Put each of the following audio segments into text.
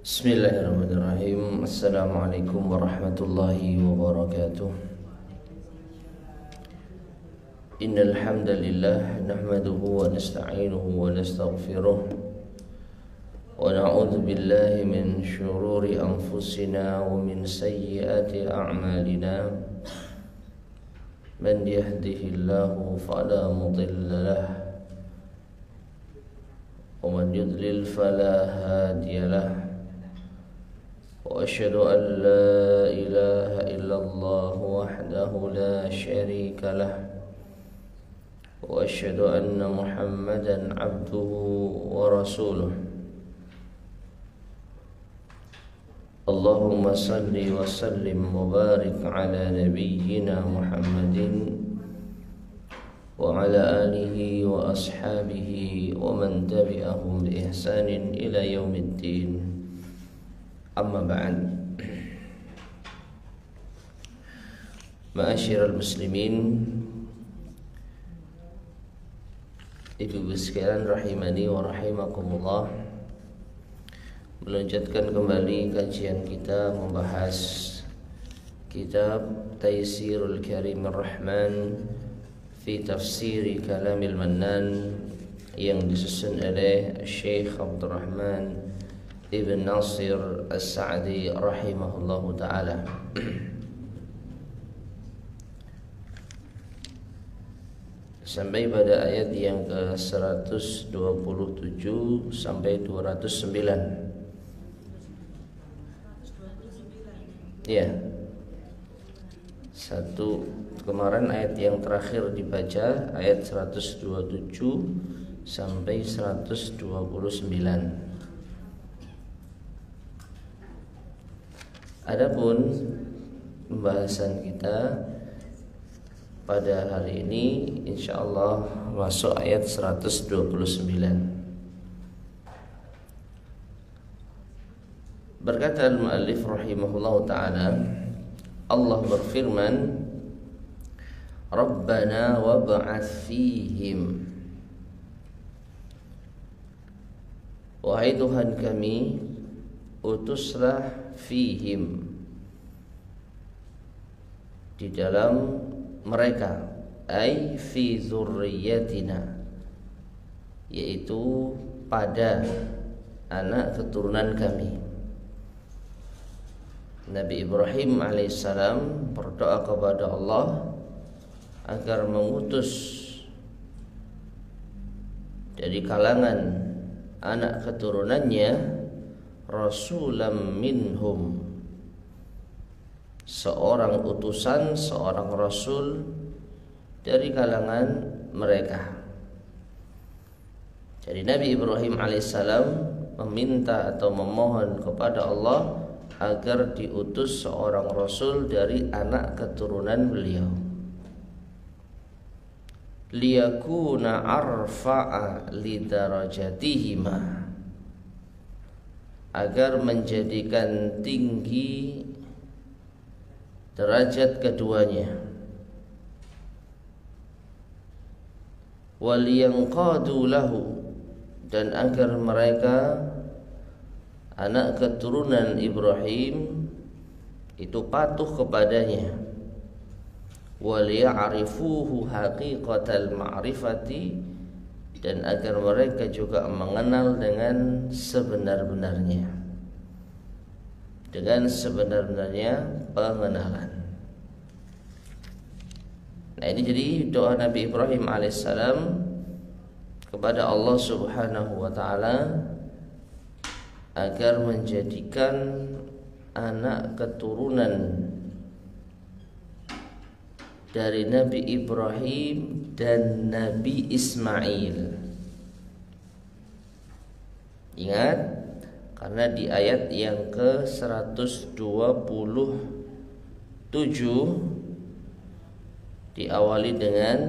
Bismillahirrahmanirrahim. Assalamualaikum warahmatullahi wabarakatuh. Innal hamdalillah nahmaduhu wa nasta'inuhu wa nastaghfiruh wa na'udzu billahi min shururi anfusina wa min sayyiati a'malina. Man yahdihillahu fala mudilla lahu wa man yudlil fala hadiya lahu. وأشهد أن لا إله إلا الله وحده لا شريك له وأشهد أن محمدا عبده ورسوله. اللهم صل وسلم وبارك على نبينا محمد وعلى آله وأصحابه ومن تبعهم بإحسان إلى يوم الدين. Amma ba'd. Ma'asyiral muslimin, ibu-ibu sekalian rahimani wa rahimakumullah. Melanjutkan kembali kajian kita membahas kitab Taysirul Karimir Rahman fi Tafsiri Kalamil Mannan yang disusun oleh Syekh Abdurrahman Ibn Nasir As-Sa'di rahimahullahu ta'ala. Sampai pada ayat yang ke 127 sampai 209. Ya. Satu kemarin ayat yang terakhir dibaca ayat 127 sampai 129. Adapun pembahasan kita pada hari ini insyaallah masuk ayat 129. Berkata al-muallif rahimahullahu ta'ala, Allah berfirman, Rabbana wab'ats fihim, wahai Tuhan kami, utuslah fihim, di dalam mereka, ai fi dzurriyyatina, yaitu pada anak keturunan kami. Nabi Ibrahim alaihissalam berdoa kepada Allah agar mengutus dari kalangan anak keturunannya rasulam minhum, seorang utusan, seorang rasul dari kalangan mereka. Jadi Nabi Ibrahim alaihissalam meminta atau memohon kepada Allah agar diutus seorang rasul dari anak keturunan beliau, liyakuna arfa'a lidarajatihima, agar menjadikan tinggi derajat keduanya, waliyanqadu lahu, dan agar mereka anak keturunan Ibrahim itu patuh kepadanya, waliya'rifuhu haqiqatal ma'rifati, dan agar mereka juga mengenal dengan sebenar-benarnya, dengan sebenar-benarnya pengenalan. Nah, ini jadi doa Nabi Ibrahim alaihissalam kepada Allah subhanahu wa ta'ala agar menjadikan anak keturunan dari Nabi Ibrahim dan Nabi Ismail. Ingat, karena di ayat yang ke 127 diawali dengan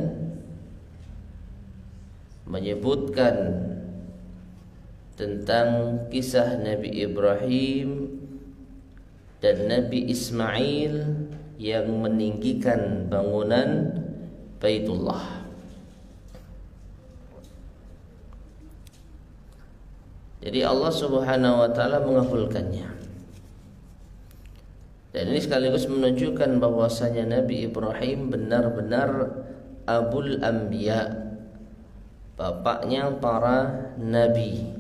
menyebutkan tentang kisah Nabi Ibrahim dan Nabi Ismail yang meninggikan bangunan Baitullah. Jadi Allah Subhanahu wa taala mengabulkannya. Dan ini sekaligus menunjukkan bahwasanya Nabi Ibrahim benar-benar Abul Anbiya, bapaknya para nabi.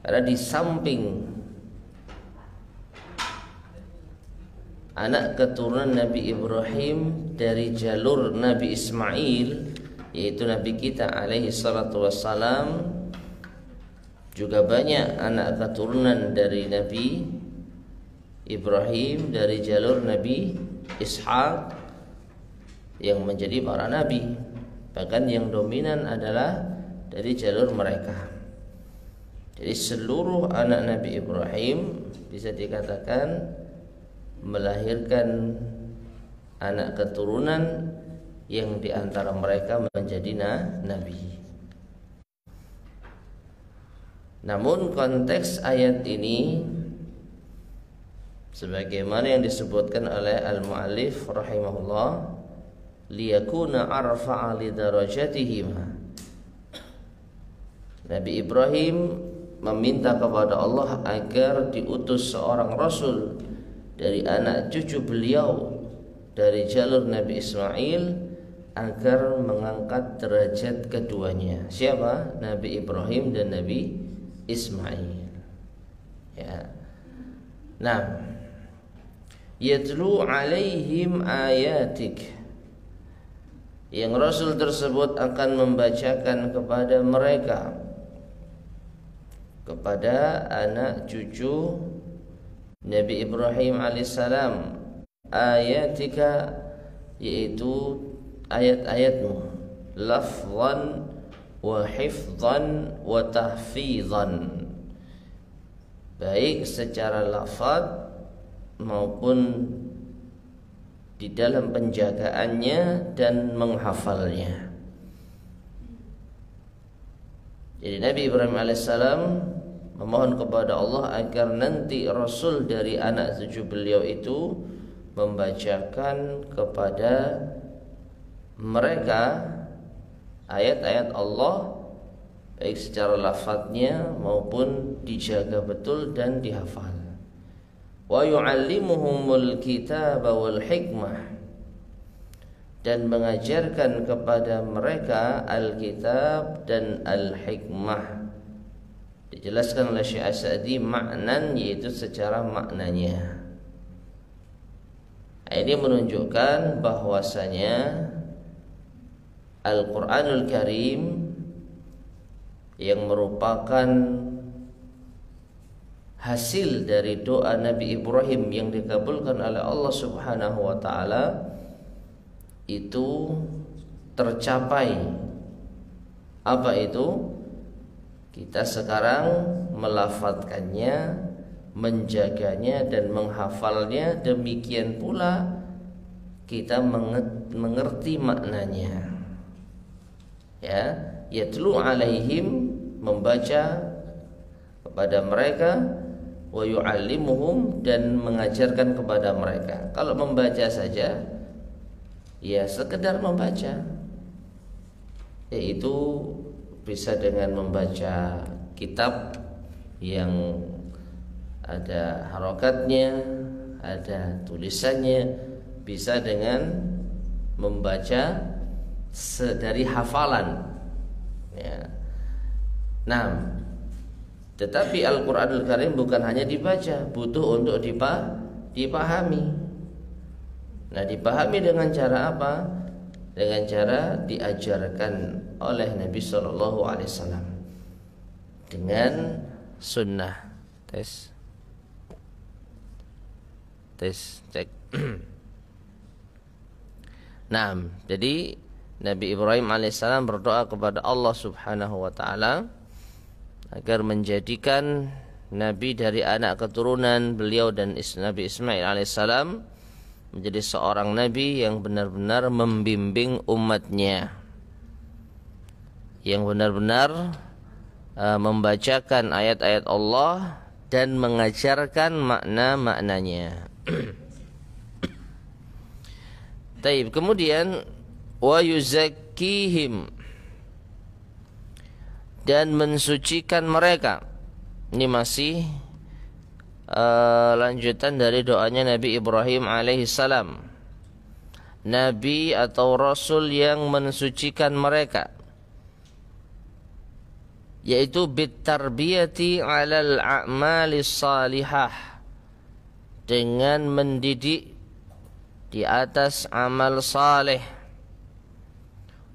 Karena di samping anak keturunan Nabi Ibrahim dari jalur Nabi Ismail, yaitu Nabi kita alaihi salatu wassalam, juga banyak anak keturunan dari Nabi Ibrahim dari jalur Nabi Ishaq yang menjadi para nabi. Bahkan yang dominan adalah dari jalur mereka. Jadi seluruh anak Nabi Ibrahim bisa dikatakan melahirkan anak keturunan yang diantara mereka menjadi nabi. Namun konteks ayat ini sebagaimana yang disebutkan oleh al-muallif rahimahullah, liyakuna arfa'a li darajatihima. Nabi Ibrahim meminta kepada Allah agar diutus seorang rasul dari anak cucu beliau dari jalur Nabi Ismail agar mengangkat derajat keduanya. Siapa? Nabi Ibrahim dan Nabi Ismail. Ya. Nah, yatlu alaihim ayatik, yang Rasul tersebut akan membacakan kepada mereka, kepada anak cucu Nabi Ibrahim alaihissalam, ayatika, yaitu ayat-ayatmu, lafzan wa hifzan wa tahfizan, baik secara lafaz maupun di dalam penjagaannya dan menghafalnya. Jadi Nabi Ibrahim alaihissalam memohon kepada Allah agar nanti Rasul dari anak cucu beliau itu membacakan kepada mereka ayat-ayat Allah, baik secara lafadznya maupun dijaga betul dan dihafal. Wa yu'allimuhumul kitaba wal hikmah, dan mengajarkan kepada mereka Alkitab dan Al-Hikmah. Dijelaskan oleh Syekh As-Sa'di maknan, yaitu secara maknanya. Ini menunjukkan bahwasanya Al-Quranul Karim yang merupakan hasil dari doa Nabi Ibrahim yang dikabulkan oleh Allah Subhanahu wa taala itu tercapai. Apa itu? Kita sekarang melafadzkannya, menjaganya dan menghafalnya, demikian pula kita mengerti maknanya. Ya, yatlu alaihim, membaca kepada mereka, wa yu'allimuhum, dan mengajarkan kepada mereka. Kalau membaca saja, ya sekedar membaca, yaitu bisa dengan membaca kitab yang ada harokatnya, ada tulisannya, bisa dengan membaca dari hafalan. Ya. Nah, tetapi Al-Quranul Karim bukan hanya dibaca, butuh untuk dipahami. Nah, dipahami dengan cara apa? Dengan cara diajarkan oleh Nabi Sallallahu Alaihi Wasallam dengan sunnah. Tes cek. Nah, jadi Nabi Ibrahim alaihissalam berdoa kepada Allah Subhanahu wa taala agar menjadikan nabi dari anak keturunan beliau dan Nabi Ismail alaihissalam menjadi seorang nabi yang benar-benar membimbing umatnya, yang benar-benar membacakan ayat-ayat Allah dan mengajarkan makna-maknanya. Taib, kemudian wa yuzakkihim, dan mensucikan mereka. Ini masih lanjutan dari doanya Nabi Ibrahim alaihissalam. Nabi atau Rasul yang mensucikan mereka, yaitu bitarbiyati alal a'malis salihah, dengan mendidik di atas amal saleh,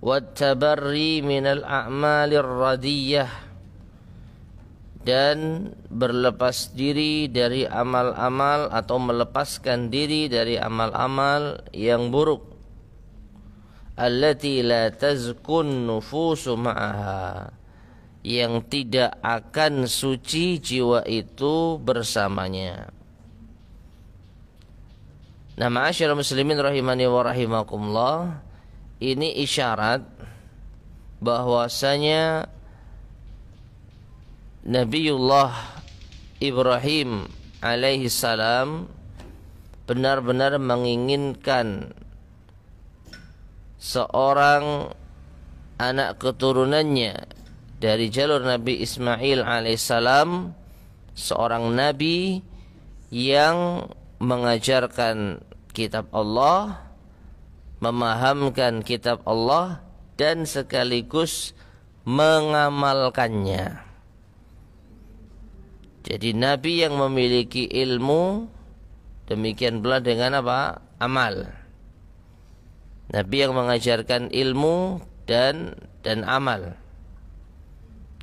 wattabarri minal a'malir radiyah, dan berlepas diri dari amal-amal atau melepaskan diri dari amal-amal yang buruk, allati la tazkun nufusu ma'aha, yang tidak akan suci jiwa itu bersamanya. Nah, ma'asyiral muslimin rahimani wa rahimakumullah, ini isyarat bahwasanya Nabiullah Ibrahim alaihi salam benar-benar menginginkan seorang anak keturunannya dari jalur Nabi Ismail alaihissalam, seorang nabi yang mengajarkan kitab Allah, memahamkan kitab Allah, dan sekaligus mengamalkannya. Jadi nabi yang memiliki ilmu, demikian pula dengan apa? Amal. Nabi yang mengajarkan ilmu dan amal.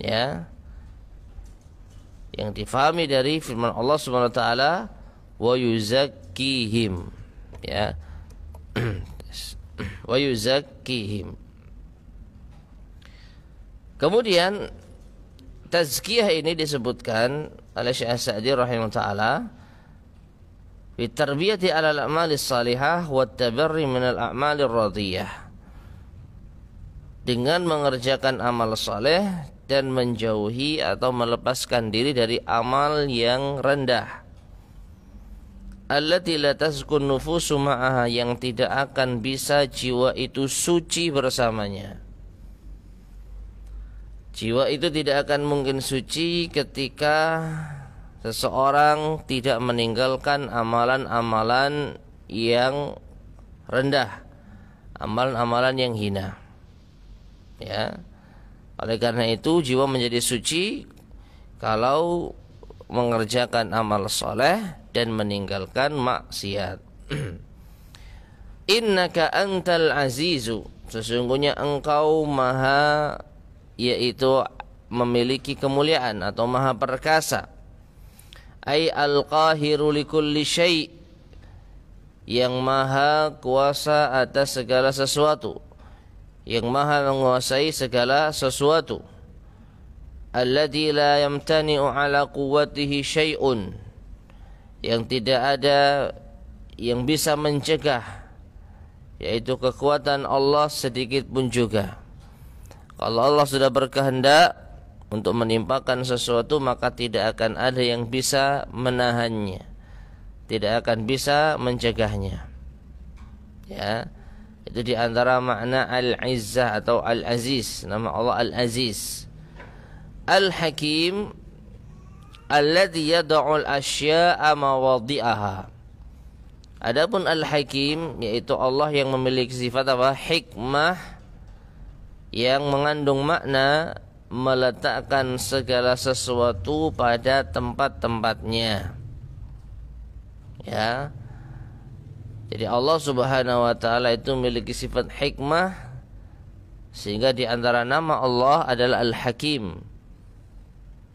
Ya. Yang difahami dari firman Allah Subhanahu wa taala, wa yuzakkihim. Ya. Wa yuzakkihim. Kemudian tazkiyah ini disebutkan oleh Syekh As-Sa'di rahimahullah taala fi tarbiyati 'ala al-a'malis salihah wa at-tabarri min al-a'malir radiyah, dengan mengerjakan amal saleh dan menjauhi atau melepaskan diri dari amal yang rendah. Allati la tazkun nufusu ma'aha, yang tidak akan bisa jiwa itu suci bersamanya. Jiwa itu tidak akan mungkin suci ketika seseorang tidak meninggalkan amalan-amalan yang rendah, amalan-amalan yang hina. Ya. Oleh karena itu jiwa menjadi suci kalau mengerjakan amal soleh dan meninggalkan maksiat. Innaka antal azizu, sesungguhnya engkau maha, yaitu memiliki kemuliaan atau maha perkasa. Ai al-qahiru likulli syai', yang maha kuasa atas segala sesuatu, yang maha menguasai segala sesuatu. Alladzi la yamtani'u ala quwwatihi syai'un, yang tidak ada yang bisa mencegah, yaitu kekuatan Allah sedikit pun juga. Kalau Allah sudah berkehendak untuk menimpakan sesuatu, maka tidak akan ada yang bisa menahannya, tidak akan bisa mencegahnya. Ya. Itu di antara makna Al-Izzah atau Al-Aziz. Nama Allah Al-Aziz. Al-Hakim alladzi yad'ul asya'a mawadhi'aha. Adapun Al-Hakim, yaitu Allah yang memiliki sifat apa? Hikmah, yang mengandung makna meletakkan segala sesuatu pada tempat-tempatnya. Ya. Jadi Allah Subhanahu wa taala itu memiliki sifat hikmah, sehingga di antara nama Allah adalah Al-Hakim,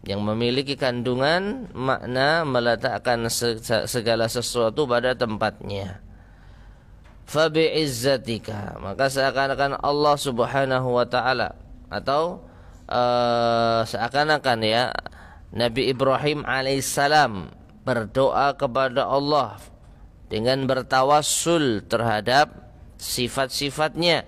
yang memiliki kandungan makna meletakkan segala sesuatu pada tempatnya. Fa bi'izzatika, maka seakan-akan Allah Subhanahu wa taala, atau seakan-akan ya Nabi Ibrahim alaihissalam berdoa kepada Allah dengan bertawassul terhadap sifat-sifatnya,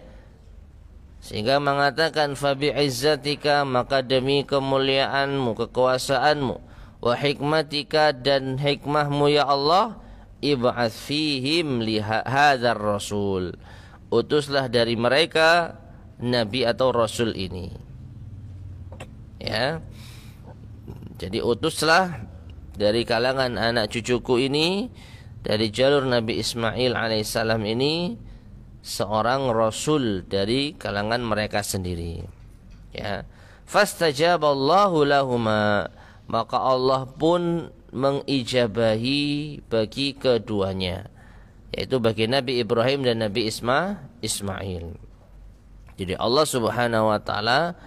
sehingga mengatakan fa bi'izzatika, maka demi kemuliaanmu, kekuasaanmu, wa hikmatika, dan hikmahmu ya Allah, ib'ats fihim li hadzal rasul, utuslah dari mereka nabi atau rasul ini. Ya. Jadi utuslah dari kalangan anak cucuku ini, dari jalur Nabi Ismail alaihissalam ini, seorang rasul dari kalangan mereka sendiri. Ya. Fastajaballahu lahuma, maka Allah pun mengijabahi bagi keduanya, yaitu bagi Nabi Ibrahim dan Nabi Ismail. Jadi Allah Subhanahu wa taala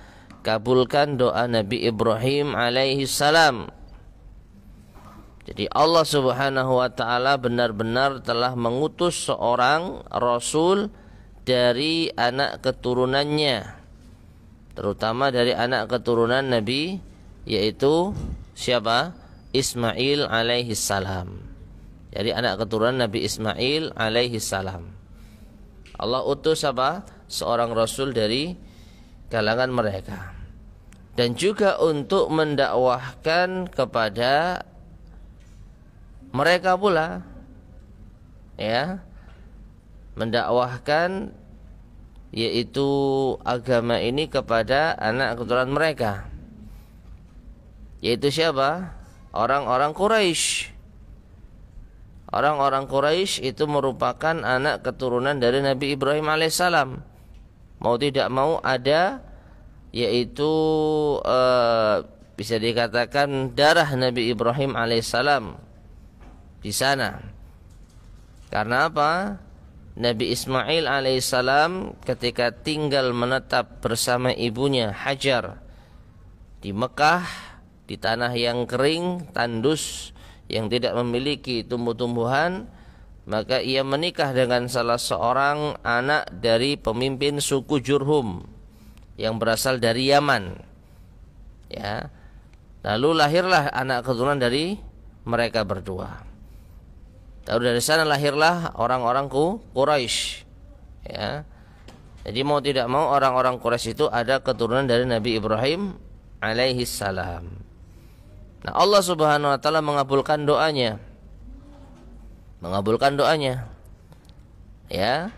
kabulkan doa Nabi Ibrahim alaihi salam. Jadi Allah Subhanahu wa taala benar-benar telah mengutus seorang rasul dari anak keturunannya, terutama dari anak keturunan Nabi, yaitu siapa? Ismail alaihi salam. Jadi anak keturunan Nabi Ismail alaihi salam. Allah utus apa? Seorang rasul dari kalangan mereka. Dan juga untuk mendakwahkan kepada mereka pula, ya, mendakwahkan yaitu agama ini kepada anak keturunan mereka, yaitu siapa? Orang-orang Quraisy. Orang-orang Quraisy itu merupakan anak keturunan dari Nabi Ibrahim alaihissalam. Mau tidak mau ada, yaitu bisa dikatakan darah Nabi Ibrahim alaihissalam di sana. Karena apa? Nabi Ismail alaihissalam ketika tinggal menetap bersama ibunya Hajar di Mekah, di tanah yang kering, tandus, yang tidak memiliki tumbuh-tumbuhan, maka ia menikah dengan salah seorang anak dari pemimpin suku Jurhum yang berasal dari Yaman. Ya. Lalu lahirlah anak keturunan dari mereka berdua. Lalu dari sana lahirlah orang-orang Quraisy. Ya. Jadi mau tidak mau orang-orang Quraisy itu ada keturunan dari Nabi Ibrahim alaihi salam. Nah, Allah Subhanahu wa taala mengabulkan doanya. Mengabulkan doanya. Ya.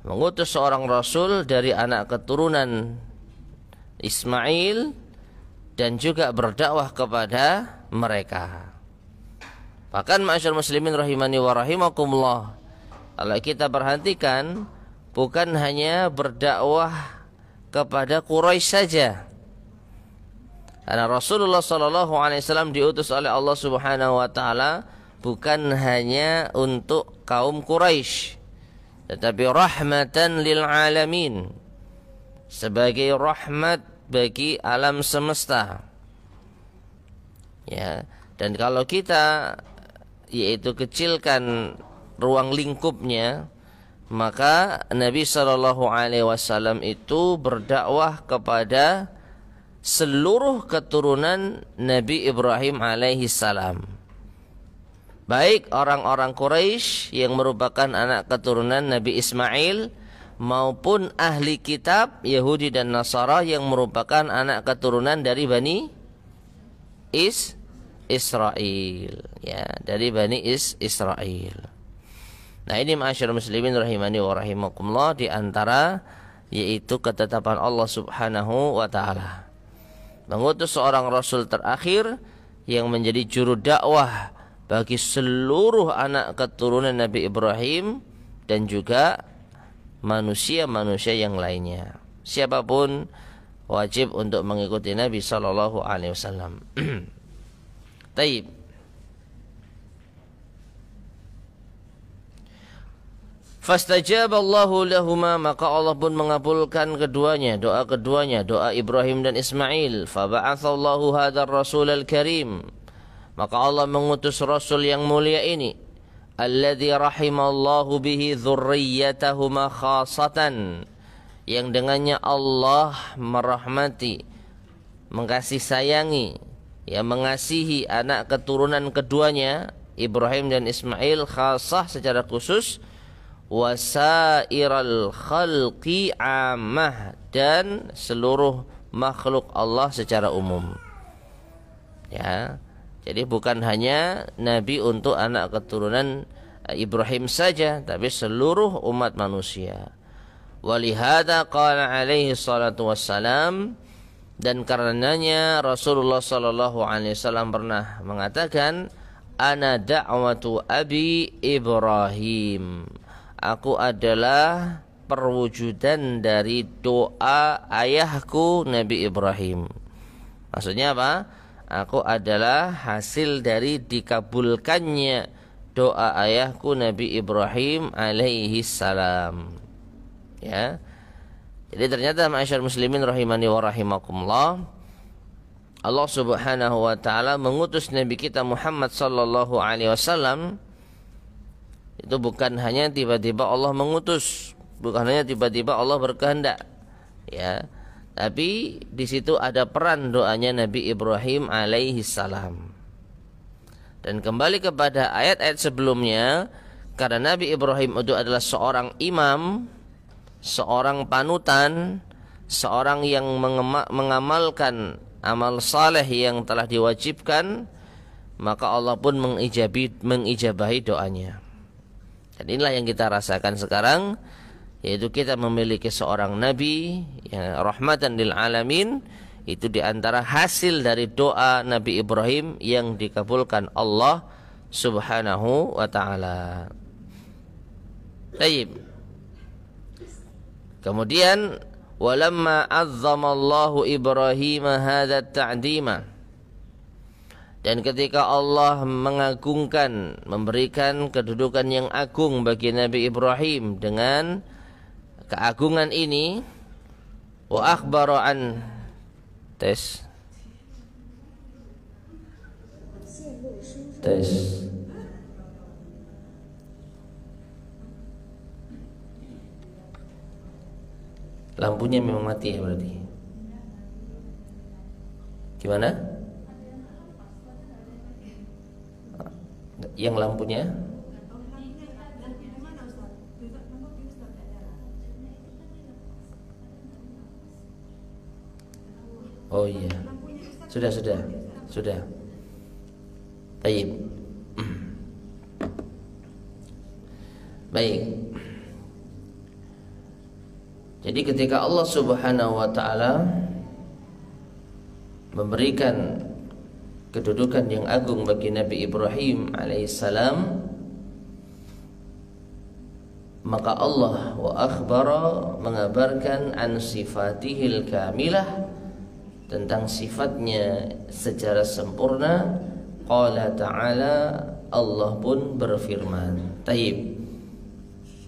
Mengutus seorang rasul dari anak keturunan Ismail dan juga berdakwah kepada mereka. Bahkan ma'asyar muslimin rahimani wa rahimakumullah, kalau kita perhatikan, bukan hanya berdakwah kepada Quraisy saja. Karena Rasulullah SAW diutus oleh Allah Subhanahu wa taala bukan hanya untuk kaum Quraisy, tetapi rahmatan lil alamin, sebagai rahmat bagi alam semesta. Ya, dan kalau kita yaitu kecilkan ruang lingkupnya, maka Nabi SAW itu berdakwah kepada seluruh keturunan Nabi Ibrahim alaihi salam, baik orang-orang Quraisy yang merupakan anak keturunan Nabi Ismail, maupun ahli kitab Yahudi dan Nasara yang merupakan anak keturunan dari Bani Israel, ya, dari Bani Israel. Nah, ini ma'asyarul muslimin rahimani wa rahimakumullah, di antara yaitu ketetapan Allah Subhanahu wa taala mengutus seorang rasul terakhir yang menjadi juru dakwah bagi seluruh anak keturunan Nabi Ibrahim dan juga manusia-manusia yang lainnya. Siapapun wajib untuk mengikuti Nabi sallallahu alaihi wasallam. Taib. Fastajaballahu lahuma, maka Allah pun mengabulkan keduanya, doa Ibrahim dan Ismail. Faba'atsallahu hadzal rasulal karim, maka Allah mengutus rasul yang mulia ini, alladzi rahimallahu bihi dzurriyyatahuma khassatan, yang dengannya Allah merahmati, mengasihi sayangi, ya, mengasihi anak keturunan keduanya Ibrahim dan Ismail khassah secara khusus, wasairal khalqi ammah, dan seluruh makhluk Allah secara umum. Ya, jadi bukan hanya Nabi untuk anak keturunan Ibrahim saja, tapi seluruh umat manusia. Walihada qala alaihi salatu wassalam, Dan karenanya Rasulullah sallallahu alaihi wasallam pernah mengatakan, ana da'watu abi Ibrahim. Aku adalah perwujudan dari doa ayahku Nabi Ibrahim. Maksudnya apa? Aku adalah hasil dari dikabulkannya doa ayahku Nabi Ibrahim alaihi salam. Ya. Jadi ternyata ma'asyar muslimin rahimani wa rahimakumullah, Allah Subhanahu wa taala mengutus Nabi kita Muhammad sallallahu alaihi wasallam itu bukan hanya tiba-tiba Allah mengutus, bukan hanya tiba-tiba Allah berkehendak, ya. Tapi di situ ada peran doanya Nabi Ibrahim alaihi salam. Dan kembali kepada ayat-ayat sebelumnya, karena Nabi Ibrahim itu adalah seorang imam, seorang panutan, seorang yang mengamalkan amal saleh yang telah diwajibkan, maka Allah pun mengijabahi doanya. Dan inilah yang kita rasakan sekarang, yaitu kita memiliki seorang nabi yang rahmatan lil alamin. Itu diantara hasil dari doa Nabi Ibrahim yang dikabulkan Allah Subhanahu wa ta'ala. Baik. Kemudian walamma azzamallahu Ibrahim hadza ta'dima, dan ketika Allah mengagungkan, memberikan kedudukan yang agung bagi Nabi Ibrahim dengan keagungan ini, wa akhbara an tes lampunya memang mati ya berarti. Gimana? Yang lampunya? Oh iya. Sudah. Baik. Baik. Jadi ketika Allah Subhanahu wa taala memberikan kedudukan yang agung bagi Nabi Ibrahim alaihissalam, maka Allah wa akhbara mengabarkan an sifatihil kamilah, tentang sifatnya secara sempurna. Qala ta'ala, Allah pun berfirman. Taib.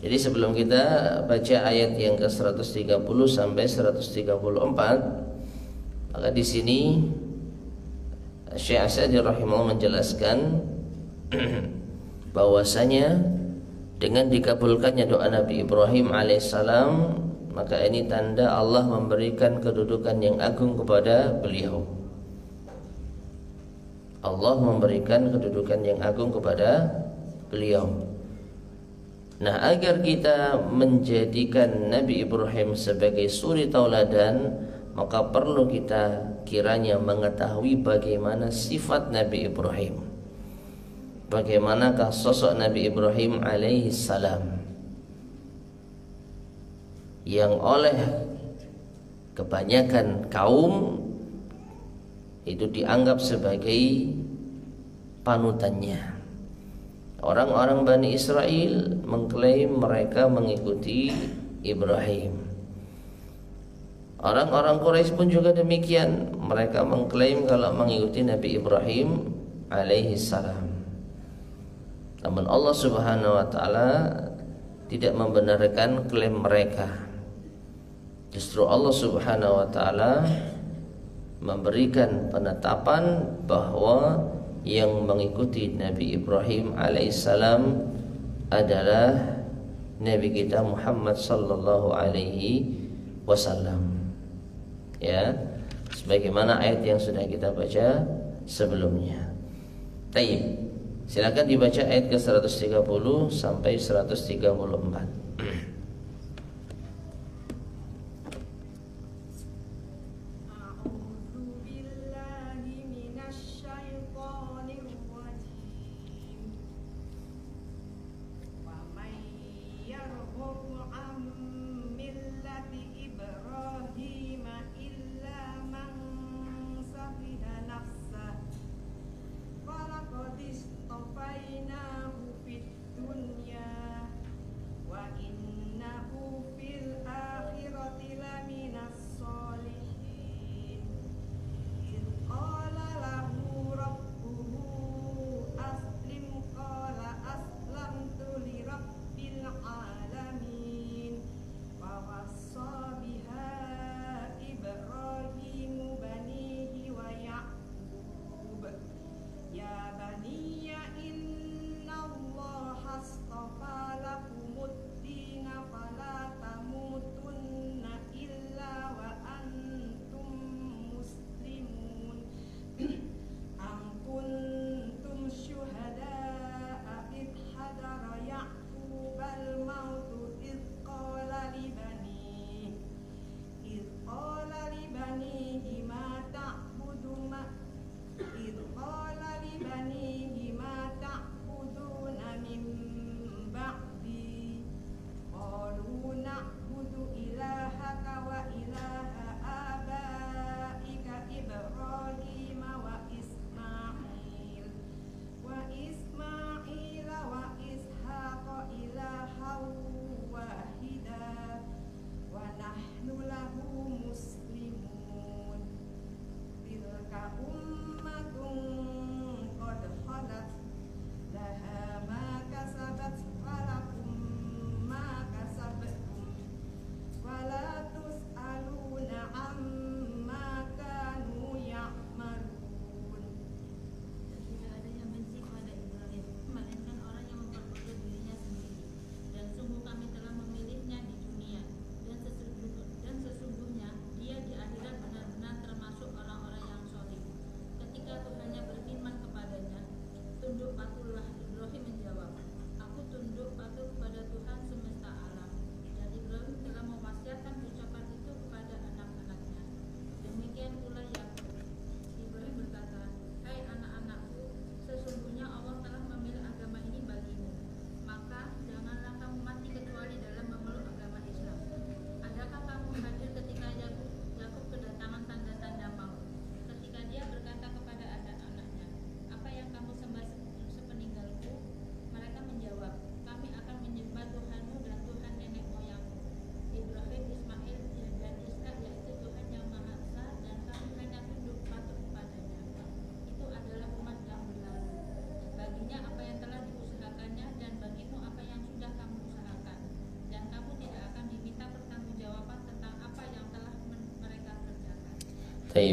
Jadi sebelum kita baca ayat yang ke-130 sampai 134, maka di sini Syekh As-Sa'di rahimahullah menjelaskan bahwasanya dengan dikabulkannya doa Nabi Ibrahim alaihissalam, maka ini tanda Allah memberikan kedudukan yang agung kepada beliau. Allah memberikan kedudukan yang agung kepada beliau. Nah, agar kita menjadikan Nabi Ibrahim sebagai suri tauladan, maka perlu kita kiranya mengetahui bagaimana sifat Nabi Ibrahim, bagaimanakah sosok Nabi Ibrahim alaihi salam, yang oleh kebanyakan kaum itu dianggap sebagai panutannya. Orang-orang Bani Israel mengklaim mereka mengikuti Ibrahim. Orang-orang Quraisy pun juga demikian. Mereka mengklaim kalau mengikuti Nabi Ibrahim alaihi salam. Namun Allah Subhanahu wa taala tidak membenarkan klaim mereka. Justru Allah Subhanahu wa taala memberikan penetapan bahwa yang mengikuti Nabi Ibrahim alaihissalam adalah Nabi kita Muhammad sallallahu alaihi wasallam. Ya, sebagaimana ayat yang sudah kita baca sebelumnya. Baik, silakan dibaca ayat ke-130 sampai 134.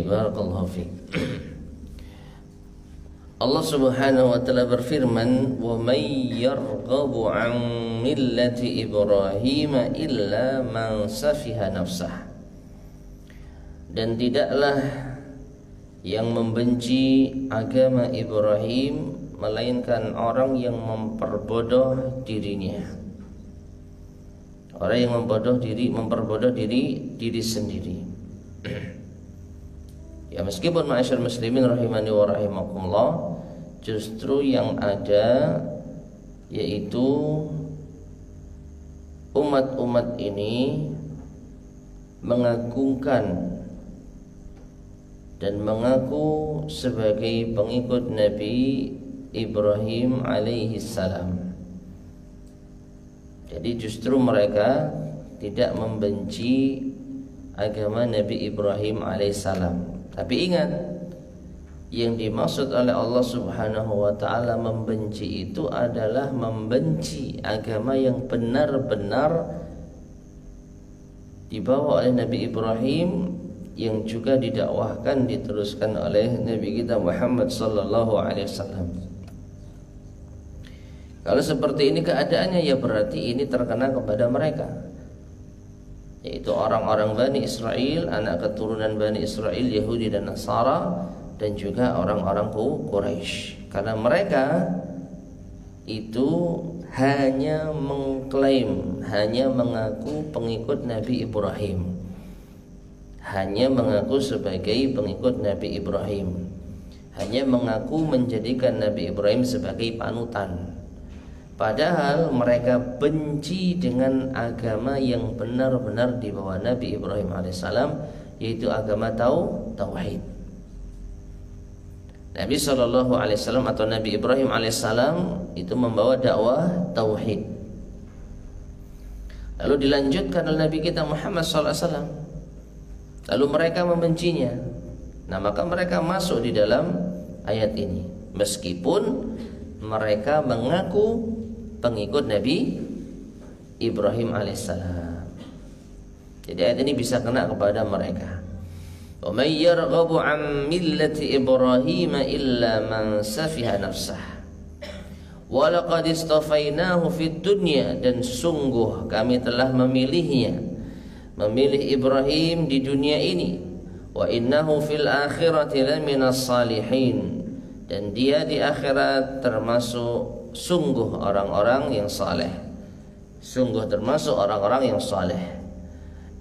Barakallahu fiik. Allah Subhanahu wa taala berfirman, "Wa may yarghabu 'an millati Ibrahim illa man safiha nafsah." Dan tidaklah yang membenci agama Ibrahim melainkan orang yang memperbodoh dirinya. Orang yang memperbodoh diri sendiri. Ya, meskipun ma'asyar muslimin rahimani wa rahimakumullah, justru yang ada yaitu umat-umat ini mengagungkan dan mengaku sebagai pengikut Nabi Ibrahim alaihi salam. Jadi justru mereka tidak membenci agama Nabi Ibrahim alaihissalam. Tapi ingat, yang dimaksud oleh Allah Subhanahu wa taala membenci itu adalah membenci agama yang benar-benar dibawa oleh Nabi Ibrahim, yang juga didakwahkan, diteruskan oleh Nabi kita Muhammad sallallahu alaihi wasallam. Kalau seperti ini keadaannya, ya berarti ini terkena kepada mereka, yaitu orang-orang Bani Israel, anak keturunan Bani Israel, Yahudi dan Nasara, dan juga orang-orang Quraisy. Karena mereka itu hanya mengklaim, hanya mengaku pengikut Nabi Ibrahim, hanya mengaku sebagai pengikut Nabi Ibrahim, hanya mengaku menjadikan Nabi Ibrahim sebagai panutan. Padahal mereka benci dengan agama yang benar-benar dibawa Nabi Ibrahim alaihissalam, yaitu agama tauhid. Nabi sallallahu alaihi wasallam atau Nabi Ibrahim alaihissalam itu membawa dakwah tauhid. Lalu dilanjutkan oleh Nabi kita Muhammad sallallahu alaihi wasallam. Lalu mereka membencinya. Nah, maka mereka masuk di dalam ayat ini, meskipun mereka mengaku pengikut Nabi Ibrahim alaihissalam. Jadi ayat ini bisa kena kepada mereka. Wa may yarghabu 'an millati Ibrahim illa man safiha nafsah. Wa laqad istafainahu fid dunya, dan sungguh kami telah memilih Ibrahim di dunia ini. Wa innahu fil akhirati laminas salihin, dan dia di akhirat termasuk sungguh orang-orang yang saleh. Sungguh termasuk orang-orang yang saleh.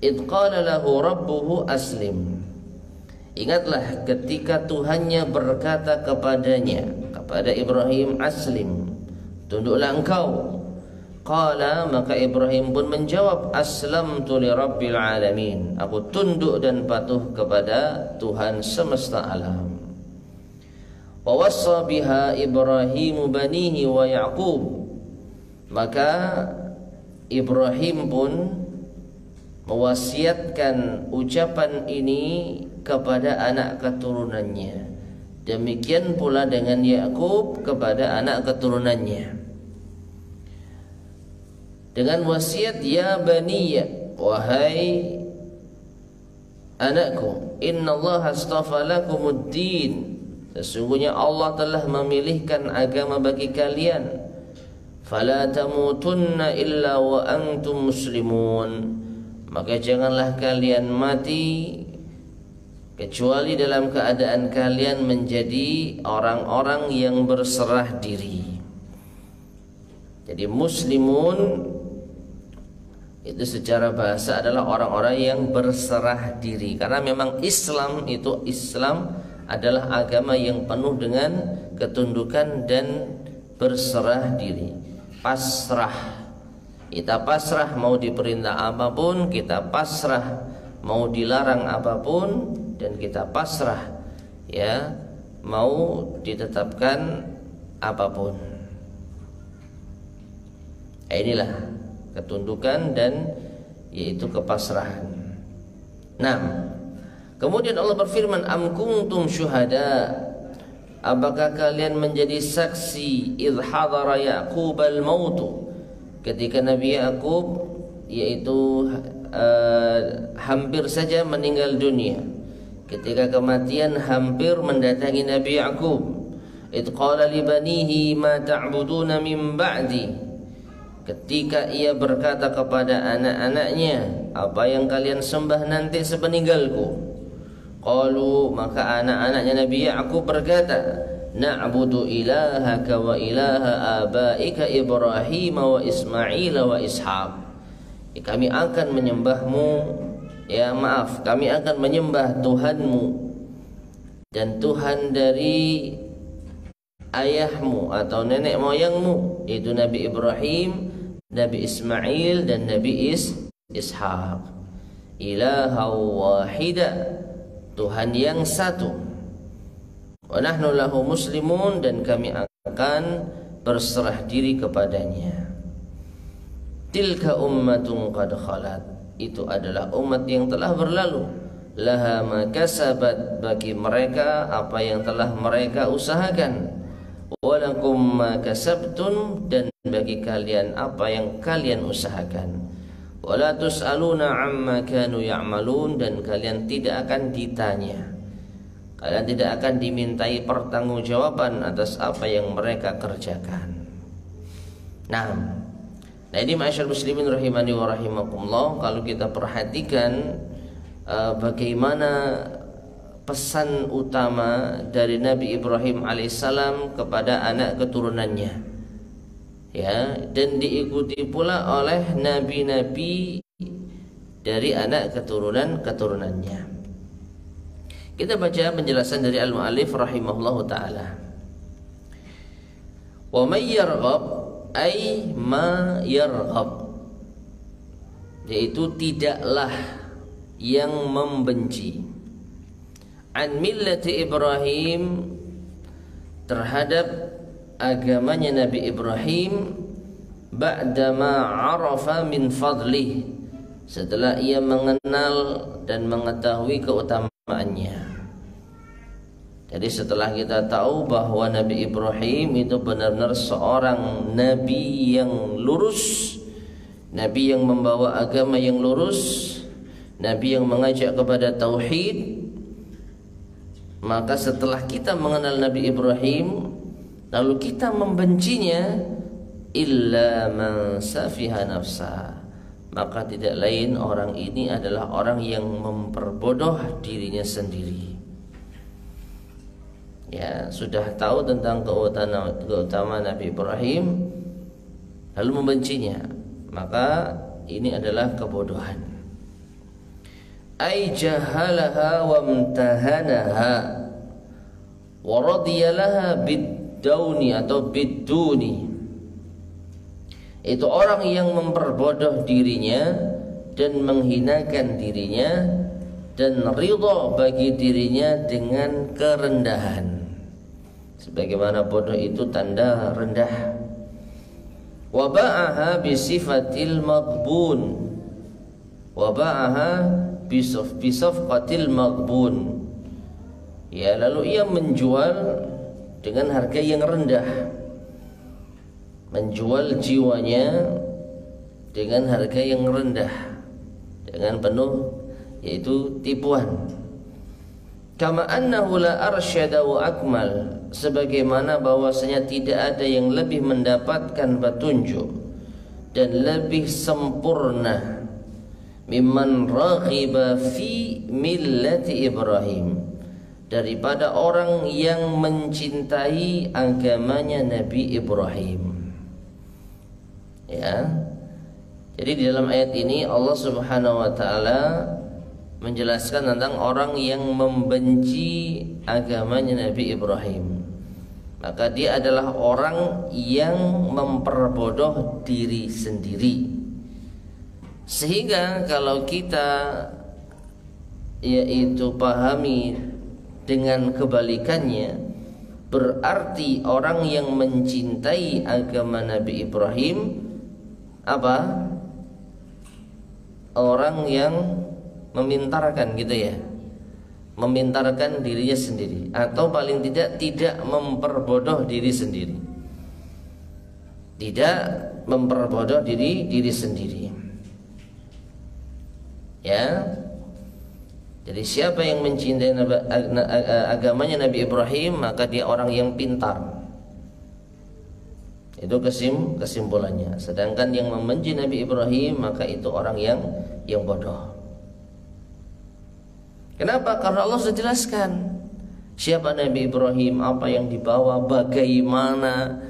Idh qala lahu rabbuhu aslim. Ingatlah ketika Tuhannya berkata kepadanya, kepada Ibrahim, aslim, tunduklah engkau. Qala, maka Ibrahim pun menjawab, aslamtu li rabbil alamin, aku tunduk dan patuh kepada Tuhan semesta alam. Wa wassa biha Ibrahim banihi wa Yaqub, maka Ibrahim pun mewasiatkan ucapan ini kepada anak keturunannya. Demikian pula dengan Yakub kepada anak keturunannya, dengan wasiat, ya baniya, wahai anakku, innallaha astafa lakumuddin, sesungguhnya Allah telah memilihkan agama bagi kalian. Fala tamutunna illa wa antum muslimun, maka janganlah kalian mati kecuali dalam keadaan kalian menjadi orang-orang yang berserah diri. Jadi muslimun itu secara bahasa adalah orang-orang yang berserah diri, karena memang Islam adalah agama yang penuh dengan ketundukan dan berserah diri. Pasrah, kita pasrah mau diperintah apapun, kita pasrah mau dilarang apapun, dan kita pasrah ya mau ditetapkan apapun. Inilah ketundukan dan yaitu kepasrahan. Nah, kemudian Allah berfirman, am kuntum syuhada, apakah kalian menjadi saksi idh hadara Yaqub al-maut, ketika Nabi Yaqub yaitu hampir saja meninggal dunia. ketika kematian hampir mendatangi Nabi Yakub. Idh qala li banihi ma ta'buduna min ba'di, ketika ia berkata kepada anak-anaknya, apa yang kalian sembah nanti sepeninggalku. Qalu, maka anak-anaknya Nabi Yakub berkata, na'budu ilahaka wa ilaha abaika Ibrahim wa Ismail wa Ishaq. Kami akan menyembahmu, kami akan menyembah Tuhanmu dan Tuhan dari ayahmu atau nenek moyangmu, yaitu Nabi Ibrahim, Nabi Ismail dan Nabi Ishaq. Ilaha wahida, Tuhan yang satu. Wa nahnu lahu muslimun, dan kami akan berserah diri kepadanya. Tilka ummatun qad khalat, itu adalah umat yang telah berlalu. Laha ma kasabat, bagi mereka apa yang telah mereka usahakan. Walakum ma kasabtum, dan bagi kalian apa yang kalian usahakan. Wala tus'aluna amma kanu ya'malun, dan kalian tidak akan ditanya, kalian tidak akan dimintai pertanggungjawaban atas apa yang mereka kerjakan. Nah ini ma'asyar muslimin rahimani wa rahimakumullah, kalau kita perhatikan bagaimana pesan utama dari Nabi Ibrahim alaihissalam kepada anak keturunannya, dan diikuti pula oleh nabi-nabi dari anak keturunannya. Kita baca penjelasan dari al-mu'allif rahimahullahu ta'ala. Wa may yarghab, ay ma yarghab, yaitu tidaklah yang membenci, an millati Ibrahim, terhadap agamanya Nabi Ibrahim, ba'dama arafa min fadlih, setelah ia mengenal dan mengetahui keutamaannya. Jadi setelah kita tahu bahwa Nabi Ibrahim itu benar-benar seorang nabi yang lurus, nabi yang membawa agama yang lurus, nabi yang mengajak kepada tauhid, maka setelah kita mengenal Nabi Ibrahim lalu kita membencinya, illa man safiha nafsa, maka tidak lain orang ini adalah orang yang memperbodoh dirinya sendiri. Sudah tahu tentang keutamaan Nabi Ibrahim lalu membencinya, maka ini adalah kebodohan. Ay jahalaha wa mtahanaha wa radiyalaha bid-dauni atau bid-duni. Itu orang yang memperbodoh dirinya dan menghinakan dirinya dan ridha bagi dirinya dengan kerendahan. Sebagaimana bodoh itu tanda rendah. Wa ba'aha bi sifatil maghbun, wa ba'aha bisafqatil maghbun, lalu ia menjual dengan harga yang rendah, menjual jiwanya dengan harga yang rendah, dengan penuh yaitu tipuan. Kama annahu la arsyada wa akmal, sebagaimana bahwasanya tidak ada yang lebih mendapatkan petunjuk dan lebih sempurna mimman raghiba fi millati Ibrahim, daripada orang yang mencintai agamanya Nabi Ibrahim. Jadi di dalam ayat ini Allah Subhanahu wa taala menjelaskan tentang orang yang membenci agamanya Nabi Ibrahim, maka dia adalah orang yang memperbodoh diri sendiri. Sehingga kalau kita yaitu pahami dengan kebalikannya, berarti orang yang mencintai agama Nabi Ibrahim apa? Orang yang memintarkan memintarkan dirinya sendiri, atau paling tidak memperbodoh diri sendiri, tidak memperbodoh diri sendiri. Jadi siapa yang mencintai agamanya Nabi Ibrahim, maka dia orang yang pintar. Itu kesimpulannya. Sedangkan yang membenci Nabi Ibrahim, maka itu orang yang bodoh. Kenapa? Karena Allah sudah jelaskan siapa Nabi Ibrahim, apa yang dibawa, bagaimana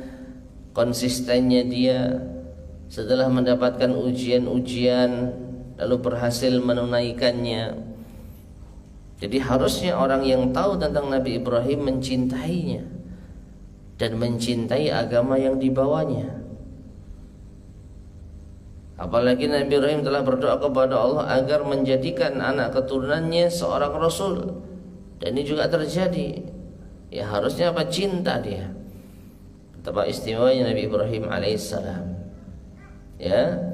konsistennya dia setelah mendapatkan ujian-ujian lalu berhasil menunaikannya. Jadi harusnya orang yang tahu tentang Nabi Ibrahim mencintainya dan mencintai agama yang dibawanya. Apalagi Nabi Ibrahim telah berdoa kepada Allah agar menjadikan anak keturunannya seorang Rasul. Dan ini juga terjadi. Ya harusnya apa? Cinta dia. Betapa istimewanya Nabi Ibrahim alaihissalam. Ya.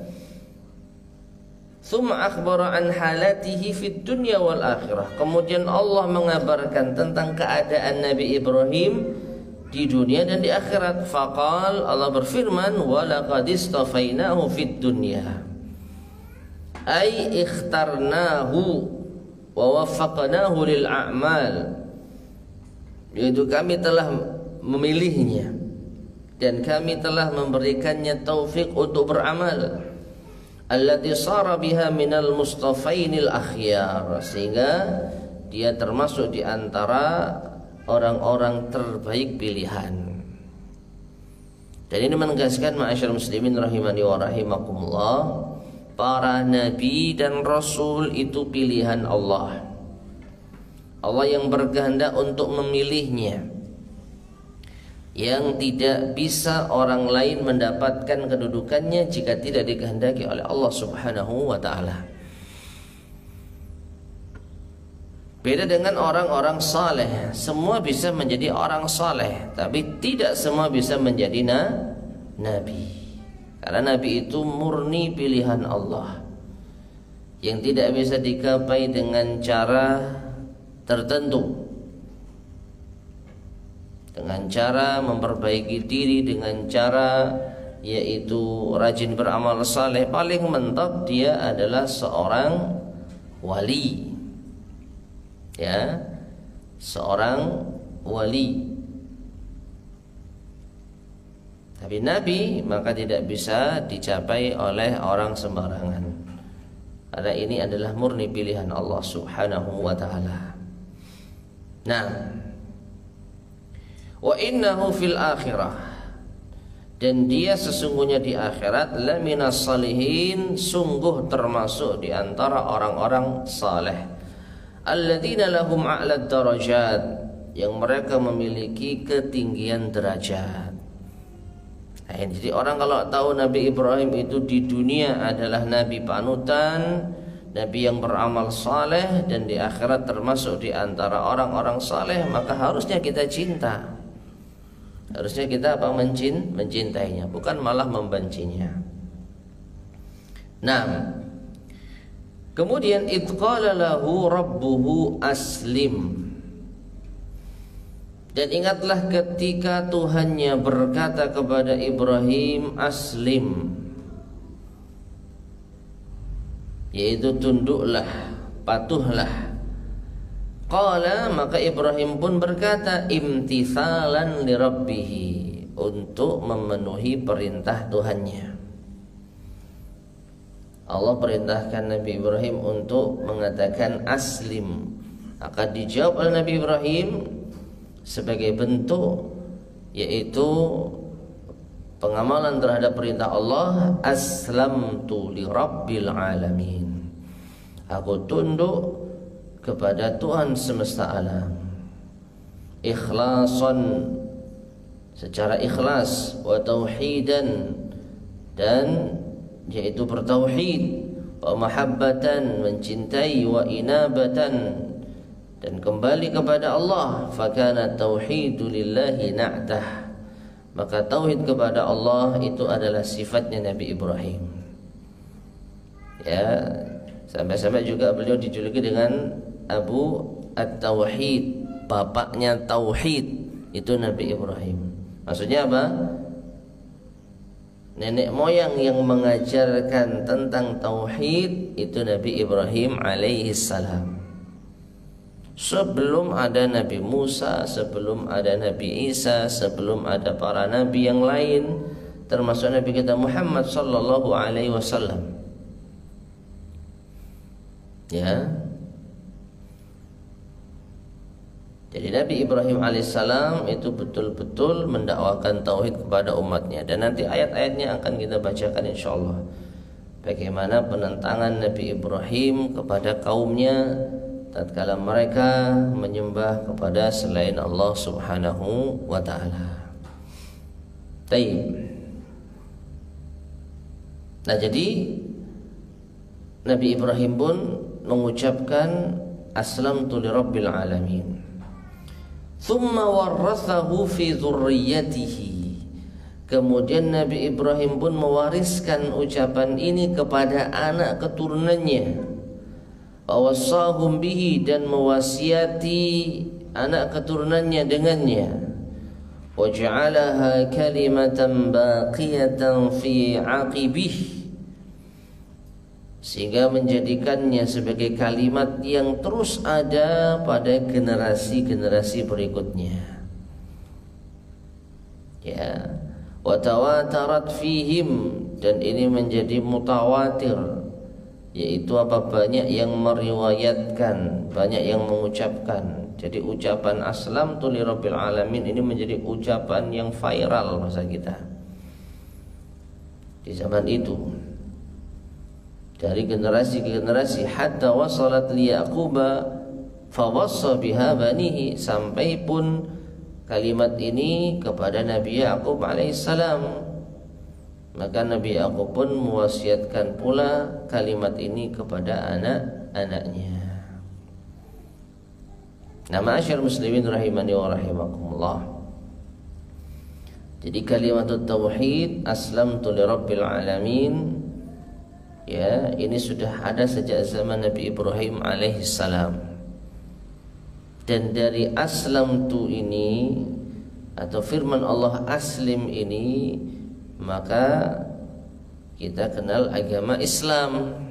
Tsumma akhbara an halatihi fid dunya wal akhirah. Kemudian Allah mengabarkan tentang keadaan Nabi Ibrahim di dunia dan di akhirat. Faqal, Allah berfirman, wa laqad istafainahu fid dunya. Ay ikhtarnahu wa waffaqnahu lil a'mal. Yaitu kami telah memilihnya dan kami telah memberikannya taufik untuk beramal. Allati sara biha minal mustafainil akhyar, sehingga dia termasuk di antara orang-orang terbaik pilihan. Dan ini menegaskan ma'asyar muslimin rahimani wa rahimakumullah, para nabi dan rasul itu pilihan Allah. Allah yang berkehendak untuk memilihnya, yang tidak bisa orang lain mendapatkan kedudukannya jika tidak dikehendaki oleh Allah Subhanahu wa ta'ala. Beda dengan orang-orang saleh, semua bisa menjadi orang saleh, tapi tidak semua bisa menjadi nabi. Karena nabi itu murni pilihan Allah, yang tidak bisa digapai dengan cara tertentu, dengan cara memperbaiki diri, dengan cara yaitu rajin beramal saleh. Paling mentok dia adalah seorang wali, ya, seorang wali. Tapi nabi maka tidak bisa dicapai oleh orang sembarangan, karena ini adalah murni pilihan Allah Subhanahu wa ta'ala. Nah, wa innahu fil akhirah, dan dia sesungguhnya di akhirat laminas salihin, sungguh termasuk di antara orang-orang saleh. Alladzina lahum a'lad darajat, yang mereka memiliki ketinggian derajat. Nah, jadi orang kalau tahu Nabi Ibrahim itu di dunia adalah nabi panutan, nabi yang beramal saleh, dan di akhirat termasuk di antara orang-orang saleh, maka harusnya kita cinta. Harusnya kita apa? Mencintainya, bukan malah membencinya. Nah, kemudian idh qala lahu rabbuhu aslim, dan ingatlah ketika Tuhannya berkata kepada Ibrahim aslim, yaitu tunduklah, patuhlah. Qala, maka Ibrahim pun berkata imtithalan li rabbih, untuk memenuhi perintah Tuhannya. Allah perintahkan Nabi Ibrahim untuk mengatakan aslim, maka dijawab oleh Nabi Ibrahim sebagai bentuk yaitu pengamalan terhadap perintah Allah, aslamtu li rabbil alamin, aku tunduk kepada Tuhan semesta alam, ikhlasan, secara ikhlas, wa tauhidan, dan yaitu bertauhid, wa mahabbatan, mencintai, wa inabatan, dan kembali kepada Allah. Fakana tauhidu lillahi na'tah, maka tauhid kepada Allah itu adalah sifatnya Nabi Ibrahim. Ya, sampai-sampai juga beliau dijuluki dengan Abu At-Tauhid, bapaknya tauhid, itu Nabi Ibrahim. Maksudnya apa? Nenek moyang yang mengajarkan tentang tauhid itu Nabi Ibrahim alaihi salam. sebelum ada Nabi Musa, sebelum ada Nabi Isa, sebelum ada para nabi yang lain, termasuk Nabi kita Muhammad sallallahu alaihi wasallam. Ya. Jadi Nabi Ibrahim alaihissalam itu betul-betul mendakwakan tauhid kepada umatnya, dan nanti ayat-ayatnya akan kita bacakan insyaallah. Bagaimana penentangan Nabi Ibrahim kepada kaumnya tatkala mereka menyembah kepada selain Allah Subhanahu wa taala. Baik. Nah, jadi Nabi Ibrahim pun mengucapkan aslamtu lirabbil alamin. Thumma warathahu fi dzurriyyatihi. Kemudian Nabi Ibrahim pun mewariskan ucapan ini kepada anak keturunannya. Wawassahum bihi, dan mewasiati anak keturunannya dengannya. Waja'alaha kalimatan baqiyatan fi 'aqibih, sehingga menjadikannya sebagai kalimat yang terus ada pada generasi-generasi berikutnya. Ya, wa tawatarat fihim, dan ini menjadi mutawatir, yaitu banyak yang meriwayatkan, banyak yang mengucapkan. Jadi ucapan aslamtu lirabbil alamin ini menjadi ucapan yang viral masa kita di zaman itu, dari generasi ke generasi, hatta wasalat li Yaquba fawassa biha banihi, sampai pun kalimat ini kepada Nabi Yaqub alaihissalam, maka Nabi Yaqub pun mewasiatkan pula kalimat ini kepada anak-anaknya. Nah, ma'asyar muslimin rahimani wa rahimakumullah. Jadi kalimat tauhid aslamtu lirabbil alamin, ya, ini sudah ada sejak zaman Nabi Ibrahim alaihissalam. Dan dari aslamtu ini atau firman Allah aslim ini, maka kita kenal agama Islam.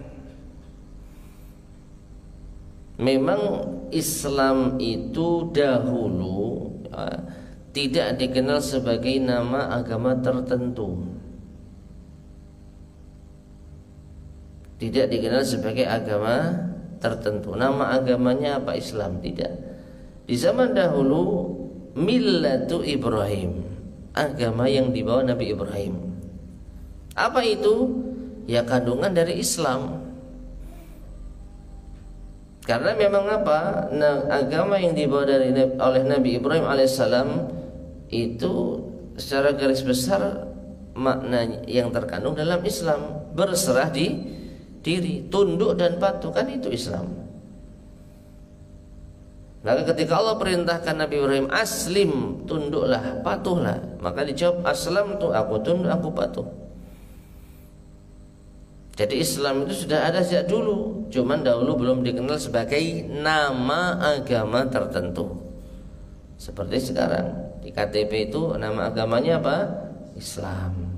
Memang Islam itu dahulu tidak dikenal sebagai nama agama tertentu, tidak dikenal sebagai agama tertentu. Nama agamanya apa? Islam. Tidak. Di zaman dahulu millatu Ibrahim, agama yang dibawa Nabi Ibrahim. Apa itu? Ya, kandungan dari Islam. Karena memang apa? Nah, agama yang dibawa oleh Nabi Ibrahim alaihissalam itu secara garis besar makna yang terkandung dalam Islam, berserah diri, tunduk dan patuh, kan itu Islam. Maka ketika Allah perintahkan Nabi Ibrahim aslim, tunduklah, patuhlah, maka dijawab aslam tuh, aku tunduk, aku patuh. Jadi Islam itu sudah ada sejak dulu, cuman dahulu belum dikenal sebagai nama agama tertentu. Seperti sekarang di KTP itu nama agamanya apa? Islam.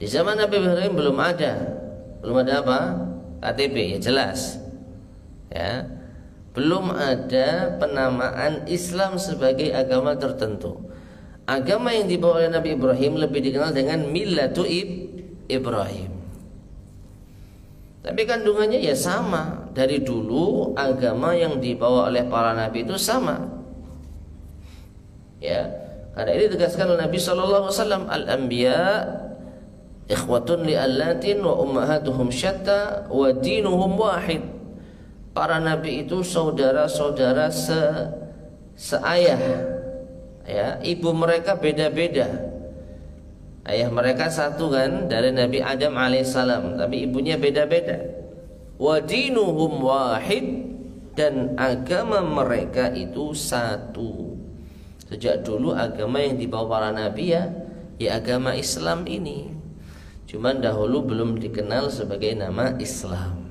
Di zaman Nabi Ibrahim belum ada apa? KTP, ya jelas. Ya. Belum ada penamaan Islam sebagai agama tertentu. Agama yang dibawa oleh Nabi Ibrahim lebih dikenal dengan millatu Ibrahim. Tapi kandungannya ya sama. Dari dulu agama yang dibawa oleh para nabi itu sama. Ya, karena ini ditegaskan oleh Nabi sallallahu alaihi wasallam, al-anbiya ikhwatun li allatin wa ummahatuhum syatta wa dinuhum wahid. Para nabi itu saudara-saudara seayah. Ya, ibu mereka beda-beda. Ayah mereka satu kan, dari Nabi Adam alaihissalam, tapi ibunya beda-beda. Wa dinuhum wahid, dan agama mereka itu satu. Sejak dulu agama yang dibawa para nabi ya agama Islam ini. Cuman dahulu belum dikenal sebagai nama Islam.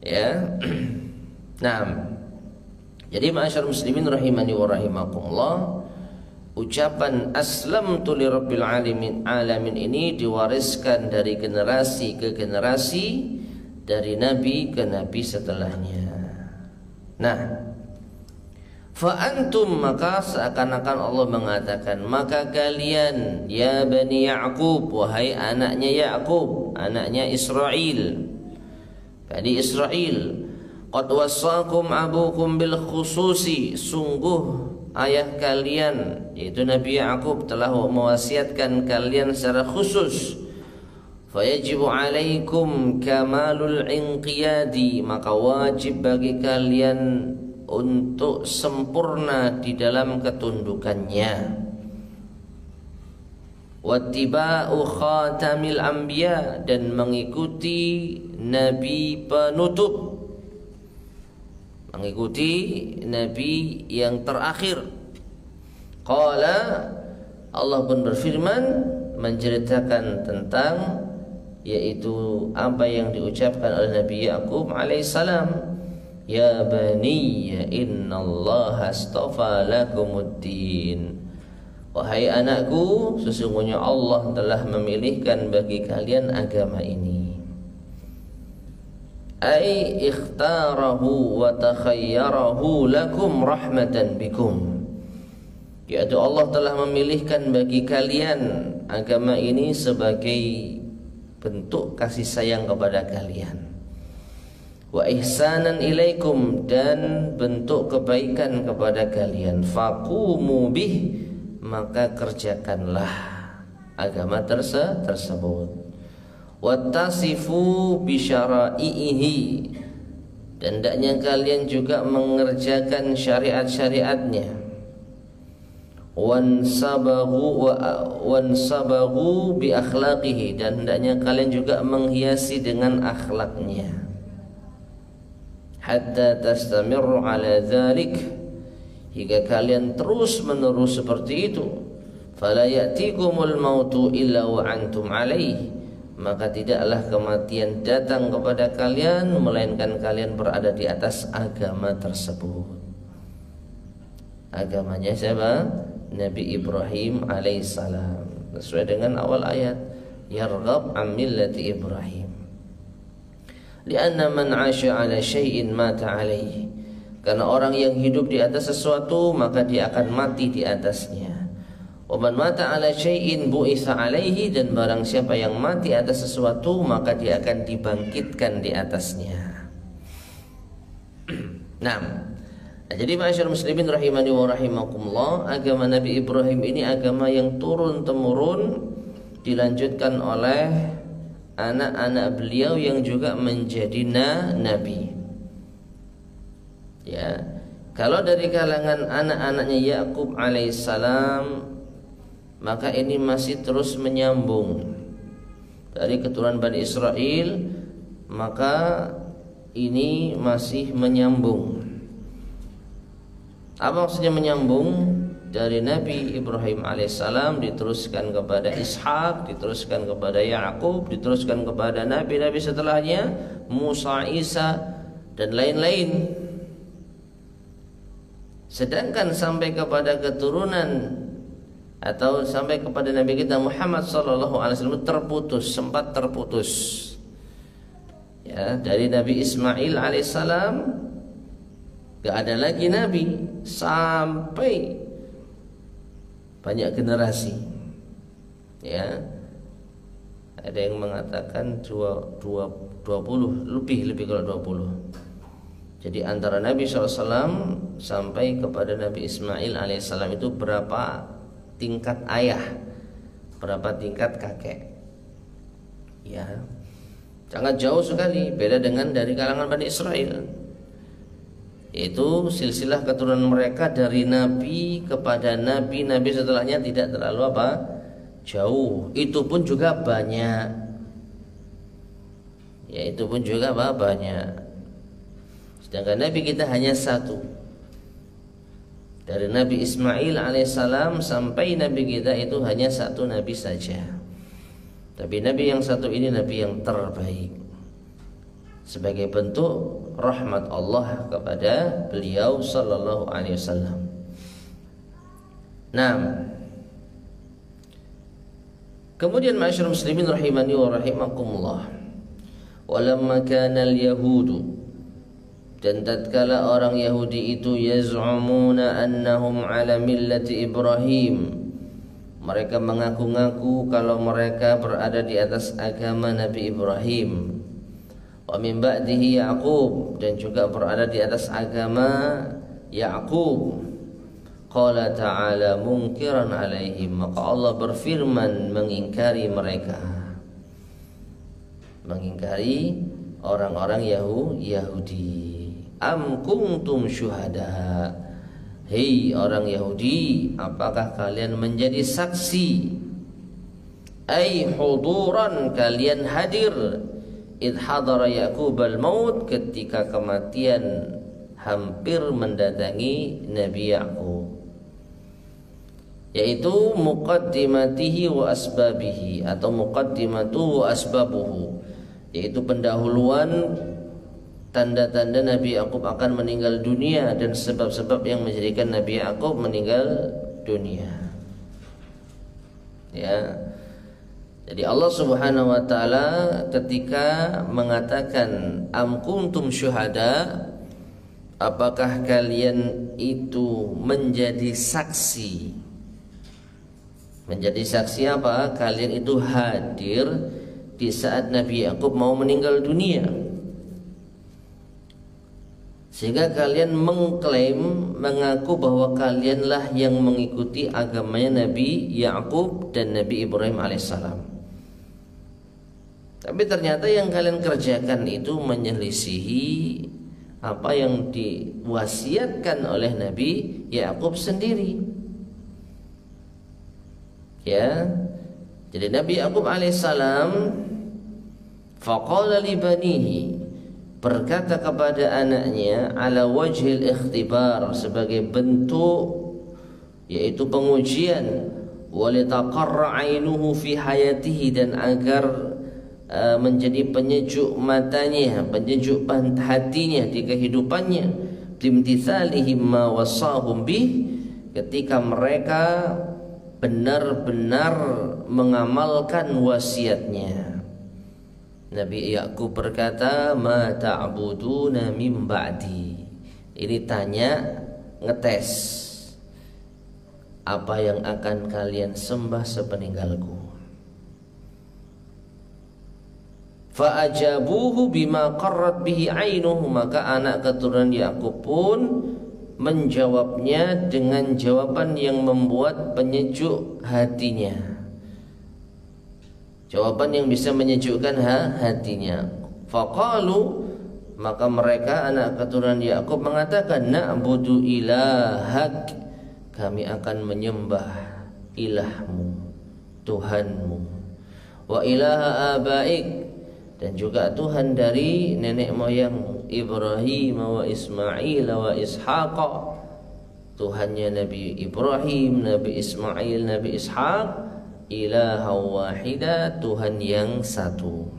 Ya. Nah, jadi ma'asyar muslimin rahimani wa rahimakumullah, ucapan aslamtu lirabbil alamin ini diwariskan dari generasi ke generasi, dari nabi ke nabi setelahnya. Nah, fa antum, maka seakan-akan Allah mengatakan, maka kalian ya Bani Ya'qub, wahai anaknya Ya'qub, anaknya Israel, Bani Israel, qad wassakum abukum bil khususi, sungguh ayah kalian yaitu Nabi Ya'qub telah mewasiatkan kalian secara khusus. Fayajibu alaikum kamalul inqiyadi, maka wajib bagi kalian untuk sempurna di dalam ketundukannya. Wattiba'u khatamil anbiya, dan mengikuti nabi penutup, mengikuti nabi yang terakhir. Qala, Allah pun berfirman menceritakan tentang yaitu apa yang diucapkan oleh Nabi Ya'qub alaihissalam, ya bani innallaha astafa lakumuddin, wahai anakku, sesungguhnya Allah telah memilihkan bagi kalian agama ini. Ai ikhtarahu wa takhayyarahu lakum rahmatan bikum, yaitu Allah telah memilihkan bagi kalian agama ini sebagai bentuk kasih sayang kepada kalian, wa ihsanan ilaikum, dan bentuk kebaikan kepada kalian. Faqumu bih, maka kerjakanlah agama tersebut. Wattasifu bisyara'ihi, dan hendaknya kalian juga mengerjakan syariat-syariatnya. Wansabaghu bi akhlaqihi, dan hendaknya kalian juga menghiasi dengan akhlaknya. Hatta tastamirru ala dzalik, hingga kalian terus menerus seperti itu. Fala ya'tikumul mautu illa wa antum alaihi, maka tidaklah kematian datang kepada kalian melainkan kalian berada di atas agama tersebut. Agamanya siapa? Nabi Ibrahim alaihissalam, sesuai dengan awal ayat, yarghab an millati Ibrahim. Lianna man 'asha 'ala syai'in mata 'alaihi, karena orang yang hidup di atas sesuatu maka dia akan mati di atasnya. Wa man mata 'ala syai'in bu'itsa 'alaihi, dan barang siapa yang mati atas sesuatu maka dia akan dibangkitkan di atasnya. Nah, jadi ma'asyiral muslimin rahimani wa rahimakumullah, agama Nabi Ibrahim ini agama yang turun temurun dilanjutkan oleh anak-anak beliau yang juga menjadi nabi. Ya, kalau dari kalangan anak-anaknya Ya'qub alaihissalam, maka ini masih terus menyambung dari keturunan Bani Israel, maka ini masih menyambung. Apa maksudnya menyambung? Dari Nabi Ibrahim alaihissalam diteruskan kepada Ishak, diteruskan kepada Ya'qub, diteruskan kepada nabi-nabi setelahnya, Musa, Isa, dan lain-lain. Sedangkan sampai kepada keturunan atau sampai kepada Nabi kita Muhammad SAW terputus, sempat terputus. Ya, dari Nabi Ismail alaihissalam gak ada lagi nabi sampai banyak generasi. Ya, ada yang mengatakan 20 lebih kalau 20. Jadi antara Nabi SAW sampai kepada Nabi Ismail alaihissalam itu berapa tingkat ayah, berapa tingkat kakek. Ya, sangat jauh sekali, beda dengan dari kalangan Bani Israel. Itu silsilah keturunan mereka dari nabi kepada nabi setelahnya tidak terlalu jauh. Itu pun juga banyak. Ya, itu pun juga banyak. Sedangkan nabi kita hanya satu. Dari Nabi Ismail alaihissalam sampai nabi kita itu hanya satu nabi saja. Tapi nabi yang satu ini nabi yang terbaik, sebagai bentuk rahmat Allah kepada beliau sallallahu alaihi wasallam. Nah, kemudian ma'asyiral muslimin rahimani wa rahimakumullah, Walamma kana al-yahudu, dan tatkala orang Yahudi itu yaz'umuna annahum ala millati Ibrahim, mereka mengaku-ngaku kalau mereka berada di atas agama Nabi Ibrahim. Wa min ba'dihi Ya'qub, dan juga berada di atas agama Ya'qub. Qala ta'ala munkiran alaihim, maka Allah berfirman mengingkari mereka, mengingkari orang-orang Yahudi. Am kuntum syuhada, hei orang Yahudi, apakah kalian menjadi saksi? Ai huduran, kalian hadir. Id hadara Ya'qub al-maut, ketika kematian hampir mendatangi Nabi Ya'qub, yaitu muqaddimatihi wa asbabihi, atau muqaddimatuhu wa asbabuhu, yaitu pendahuluan tanda-tanda Nabi Ya'qub akan meninggal dunia dan sebab-sebab yang menjadikan Nabi Ya'qub meninggal dunia. Ya. Jadi Allah Subhanahu wa taala ketika mengatakan am kuntum syuhada, apakah kalian itu menjadi saksi? Menjadi saksi apa? Kalian itu hadir di saat Nabi Ya'qub mau meninggal dunia, sehingga kalian mengklaim, mengaku bahwa kalianlah yang mengikuti agamanya Nabi Ya'qub dan Nabi Ibrahim alaihissalam. Tapi ternyata yang kalian kerjakan itu menyelisihi apa yang diwasiatkan oleh Nabi Ya'qub sendiri. Ya, jadi Nabi Ya'qub alaihissalam faqala li banihi, berkata kepada anaknya, ala wajhil ikhtibar, sebagai bentuk yaitu pengujian, walitaqarra ainuhu fi hayatihi, dan agar menjadi penyejuk matanya, penyejuk hatinya di kehidupannya, bimtithalihim ma wasahum bih, ketika mereka benar-benar mengamalkan wasiatnya. Nabi Ya'qub berkata, ma ta'buduna min ba'di. Ini tanya, ngetes, apa yang akan kalian sembah sepeninggalku. Fa'ajabuhu bima qarrat bihi ainuhu, maka anak keturunan Ya'qub pun menjawabnya dengan jawaban yang membuat penyejuk hatinya, jawaban yang bisa menyejukkan hatinya. Faqalu, maka mereka anak keturunan Ya'qub mengatakan, na'budu ilahak, kami akan menyembah ilahmu, Tuhanmu, wa ilaha abaik, dan juga Tuhan dari nenek moyang Ibrahim wa Ismail wa Ishaq, Tuhannya Nabi Ibrahim, Nabi Ismail, Nabi Ishaq, ilaha wahida, Tuhan yang satu.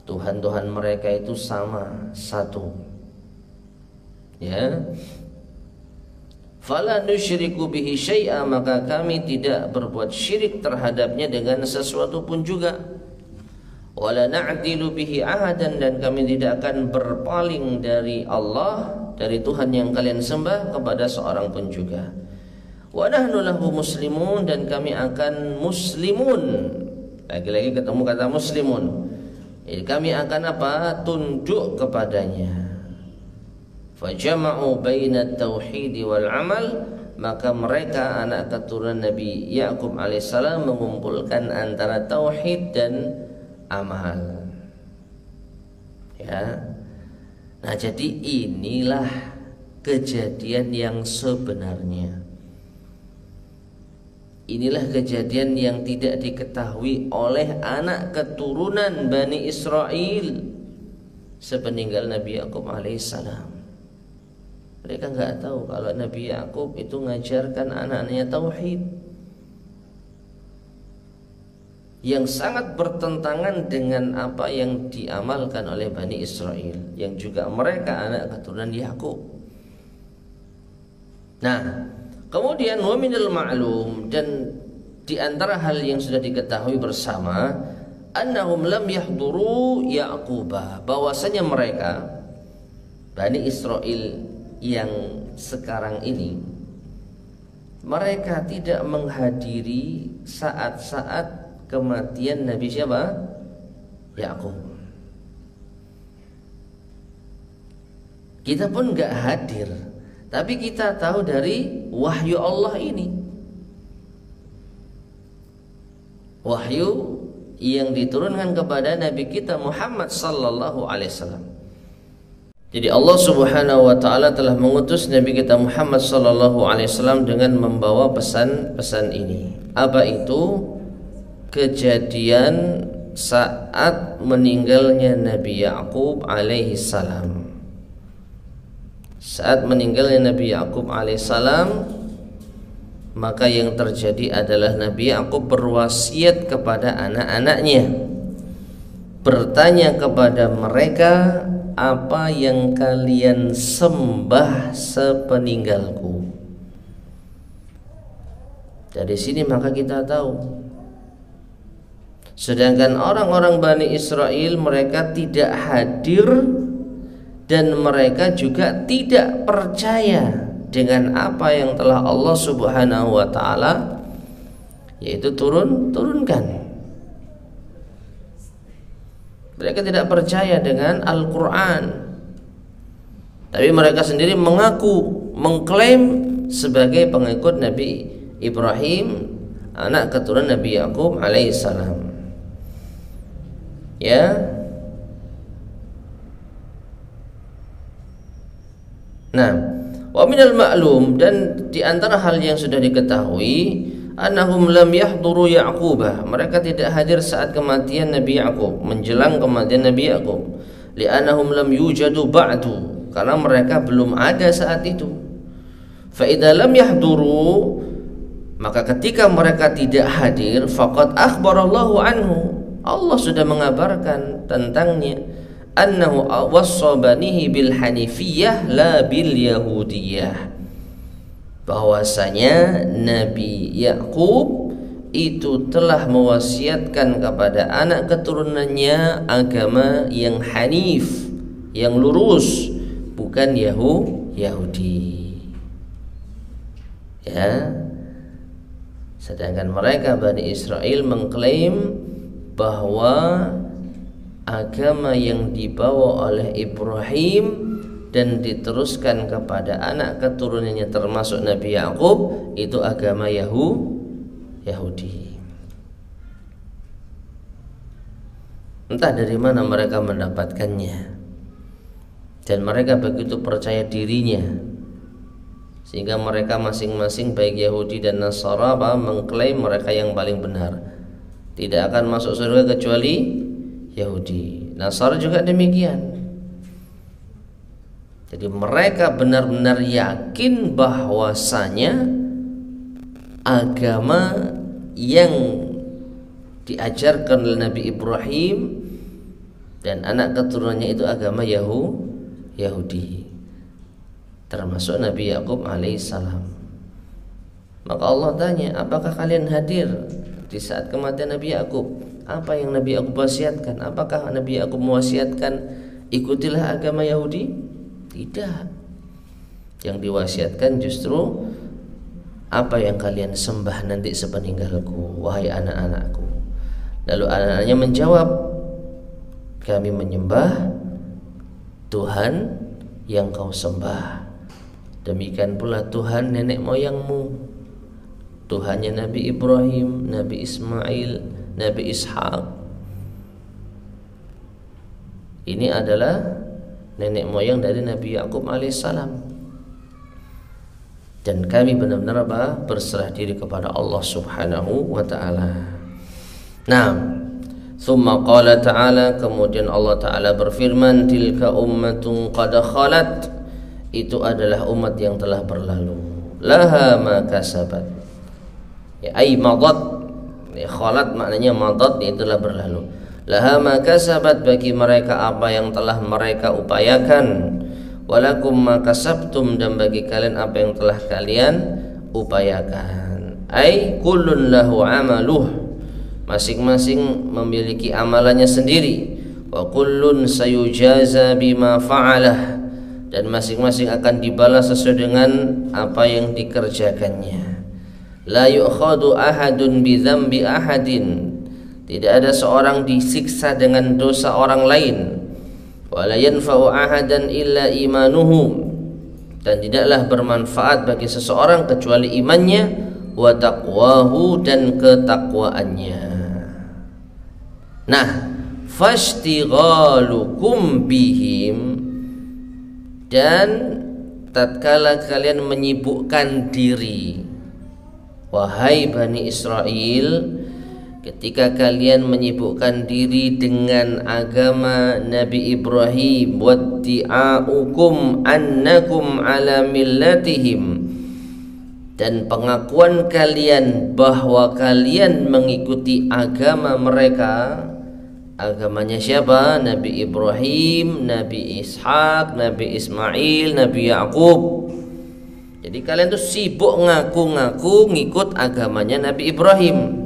Tuhan-Tuhan mereka itu sama, satu. Ya. Fala nusyriku bihi syai'a, maka kami tidak berbuat syirik terhadapnya dengan sesuatu pun juga. Wala na'dilu bihi ahadan, dan kami tidak akan berpaling dari Allah, dari Tuhan yang kalian sembah, kepada seorang pun juga. Wa nahnu lahu muslimun, dan kami akan muslimun. Lagi-lagi ketemu kata muslimun. Jadi kami akan apa? Tunduk kepadanya. Fajama'u bainat tauhid wal amal, maka mereka anak keturunan Nabi Ya'qub alaihissalam mengumpulkan antara tauhid dan amal. Ya. Nah, jadi inilah kejadian yang sebenarnya. Inilah kejadian yang tidak diketahui oleh anak keturunan Bani Israel sepeninggal Nabi Ya'qub alaihissalam. Mereka nggak tahu kalau Nabi Ya'qub itu ngajarkan anak-anaknya tauhid, yang sangat bertentangan dengan apa yang diamalkan oleh Bani Israel, yang juga mereka anak keturunan Yakub. Nah, kemudian wa minal ma'lum, dan di antara hal yang sudah diketahui bersama, annahum lam yahduru Ya'qubah, bahwasanya mereka Bani Israel yang sekarang ini mereka tidak menghadiri saat-saat kematian Nabi siapa? Ya'qub. Kita pun gak hadir, tapi kita tahu dari wahyu Allah ini, wahyu yang diturunkan kepada Nabi kita Muhammad sallallahu alaihi wasallam. Jadi Allah Subhanahu wa taala telah mengutus Nabi kita Muhammad sallallahu alaihi wasallam dengan membawa pesan-pesan ini. Apa itu? Kejadian saat meninggalnya Nabi Ya'qub alaihi salam. Saat meninggalnya Nabi Ya'qub alaihissalam, maka yang terjadi adalah Nabi Ya'qub berwasiat kepada anak-anaknya, bertanya kepada mereka, apa yang kalian sembah sepeninggalku. Dari sini maka kita tahu, sedangkan orang-orang Bani Israel mereka tidak hadir dan mereka juga tidak percaya dengan apa yang telah Allah Subhanahu wa taala yaitu turunkan. Mereka tidak percaya dengan Al-Qur'an. Tapi mereka sendiri mengaku, mengklaim sebagai pengikut Nabi Ibrahim, anak keturunan Nabi Ya'qub alaihissalam. Ya. Nah, wa minal ma'lum, dan di antara hal yang sudah diketahui, annahum lam yahduru Ya'qubah, mereka tidak hadir saat kematian Nabi Ya'qub, menjelang kematian Nabi Ya'qub. Li'annahum lam yujadu ba'du, karena mereka belum ada saat itu. Fa idza lam yahduru, maka ketika mereka tidak hadir, faqad akhbarallahu anhu, Allah sudah mengabarkan tentangnya, annahu wassabanihi bil hanifiyah la bil yahudiyah, bahwasanya Nabi Ya'qub itu telah mewasiatkan kepada anak keturunannya agama yang hanif, yang lurus, bukan Yahudi. Ya. Sedangkan mereka Bani Israel mengklaim bahwa agama yang dibawa oleh Ibrahim dan diteruskan kepada anak keturunannya termasuk Nabi Ya'qub itu agama Yahudi. Entah dari mana mereka mendapatkannya, dan mereka begitu percaya dirinya sehingga mereka masing-masing baik Yahudi dan Nasara mengklaim mereka yang paling benar, tidak akan masuk surga kecuali Yahudi. Nasara juga demikian. Jadi mereka benar-benar yakin bahwasanya agama yang diajarkan oleh Nabi Ibrahim dan anak keturunannya itu agama Yahudi, termasuk Nabi Ya'qub alaihissalam. Maka Allah tanya, apakah kalian hadir di saat kematian Nabi Ya'qub? Apa yang Nabi Ya'qub wasiatkan? Apakah Nabi Ya'qub mewasiatkan ikutilah agama Yahudi? Tidak. Yang diwasiatkan justru apa yang kalian sembah nanti sepeninggalku, wahai anak-anakku. Lalu anak-anaknya menjawab, kami menyembah Tuhan yang kau sembah, demikian pula Tuhan nenek moyangmu, Tuhannya Nabi Ibrahim, Nabi Ismail, Nabi Ishaq. Ini adalah nenek moyang dari Nabi Ya'qub alaihissalam. Dan kami benar-benar berserah diri kepada Allah Subhanahu wa ta'ala. Nah, thumma qala ta'ala, kemudian Allah ta'ala berfirman, tilka ummatun qad khalat, itu adalah umat yang telah berlalu, laha ma kasabat, ya ay madat. Khalat maknanya madat, itulah berlalu. Laha ma kasabat, bagi mereka apa yang telah mereka upayakan. Walakum ma kasabtum, dan bagi kalian apa yang telah kalian upayakan. Ai kullun lahu amaluh, masing-masing memiliki amalannya sendiri. Wa kullun sayujaza bima fa'alah, dan masing-masing akan dibalas sesuai dengan apa yang dikerjakannya. La yu'khadu ahadun bi dzambi ahadin, tidak ada seorang disiksa dengan dosa orang lain. Wa la yanfa'u ahadan illa imanuhu, dan tidaklah bermanfaat bagi seseorang kecuali imannya, wa taqwahu, dan ketakwaannya. Nah, fashtighalukum bihim, dan tatkala kalian menyibukkan diri, wahai Bani Israel, ketika kalian menyibukkan diri dengan agama Nabi Ibrahim, waddi'aukum annakum ala millatihim, dan pengakuan kalian bahwa kalian mengikuti agama mereka. Agamanya siapa? Nabi Ibrahim, Nabi Ishak, Nabi Ismail, Nabi Yakub. Jadi kalian tuh sibuk ngaku-ngaku ngikut agamanya Nabi Ibrahim.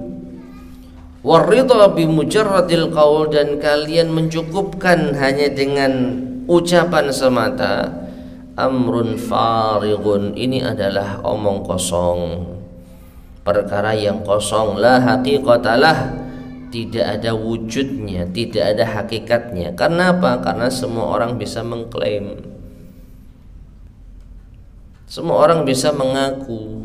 Waridha bi mujarradil qaul, dan kalian mencukupkan hanya dengan ucapan semata. Amrun farighun, ini adalah omong kosong, perkara yang kosong. La haqiqatalah, tidak ada wujudnya, tidak ada hakikatnya. Karena apa? Karena semua orang bisa mengklaim, semua orang bisa mengaku.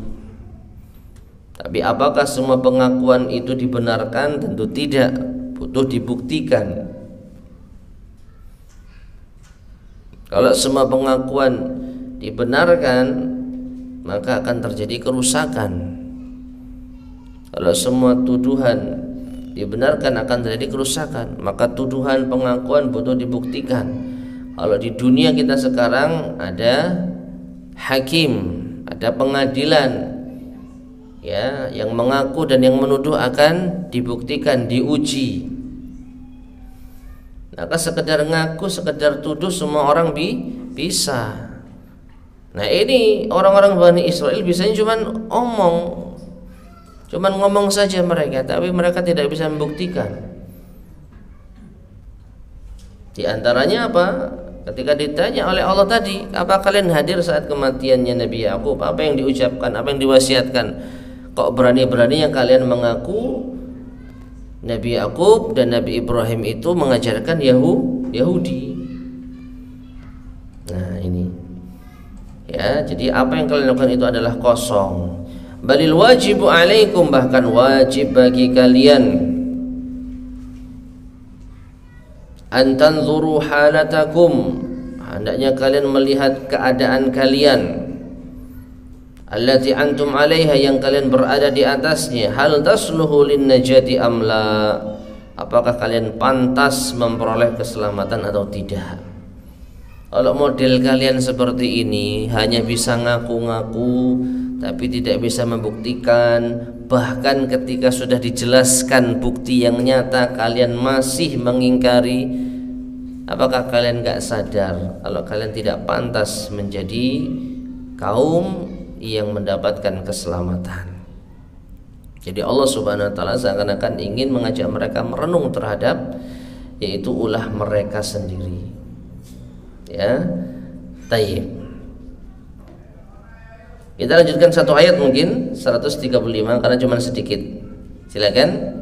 Tapi apakah semua pengakuan itu dibenarkan? Tentu tidak, butuh dibuktikan. Kalau semua pengakuan dibenarkan, maka akan terjadi kerusakan. Kalau semua tuduhan dibenarkan, akan terjadi kerusakan. Maka tuduhan, pengakuan butuh dibuktikan. Kalau di dunia kita sekarang ada hakim, ada pengadilan, ya, yang mengaku dan yang menuduh akan dibuktikan, diuji. Maka sekedar ngaku, sekedar tuduh semua orang bisa. Nah, ini orang-orang Bani Israel bisanya cuman ngomong saja mereka, tapi mereka tidak bisa membuktikan. Di antaranya apa? Ketika ditanya oleh Allah tadi, apa kalian hadir saat kematiannya Nabi Yakub? Apa yang diucapkan, apa yang diwasiatkan? Kok berani-beraninya kalian mengaku Nabi Yakub dan Nabi Ibrahim itu mengajarkan Yahudi? Nah, ini. Ya, jadi apa yang kalian lakukan itu adalah kosong. Balil wajibu alaikum, bahkan wajib bagi kalian, antanzuru halatakum, hendaknya kalian melihat keadaan kalian, allati antum alaiha, yang kalian berada di atasnya. Hal tasluhu lin najati amla, apakah kalian pantas memperoleh keselamatan atau tidak? Kalau model kalian seperti ini, hanya bisa ngaku-ngaku tapi tidak bisa membuktikan, bahkan ketika sudah dijelaskan bukti yang nyata kalian masih mengingkari, apakah kalian gak sadar kalau kalian tidak pantas menjadi kaum yang mendapatkan keselamatan? Jadi Allah Subhanahu wa taala seakan-akan ingin mengajak mereka merenung terhadap yaitu ulah mereka sendiri. Ya, tayyib. Kita lanjutkan satu ayat mungkin 135 karena cuma sedikit. Silakan.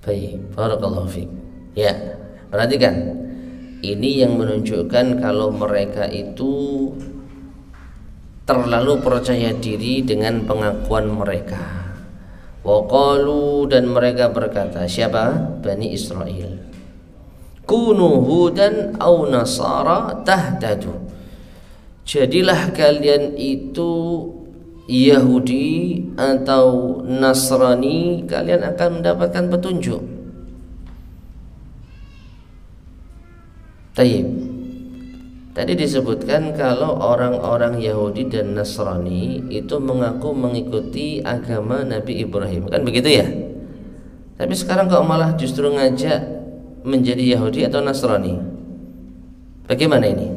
Baik, barakallahu fiik. Ya, perhatikan. Ini yang menunjukkan kalau mereka itu terlalu percaya diri dengan pengakuan mereka. Waqalu, dan mereka berkata, siapa? Bani Israel. Kunu hudan aw nasara tahtadu. jadilah kalian itu Yahudi atau Nasrani, kalian akan mendapatkan petunjuk. Taib. Tadi disebutkan kalau orang-orang Yahudi dan Nasrani itu mengaku mengikuti agama Nabi Ibrahim, kan begitu ya? Tapi sekarang kok malah justru ngajak menjadi Yahudi atau Nasrani? Bagaimana ini?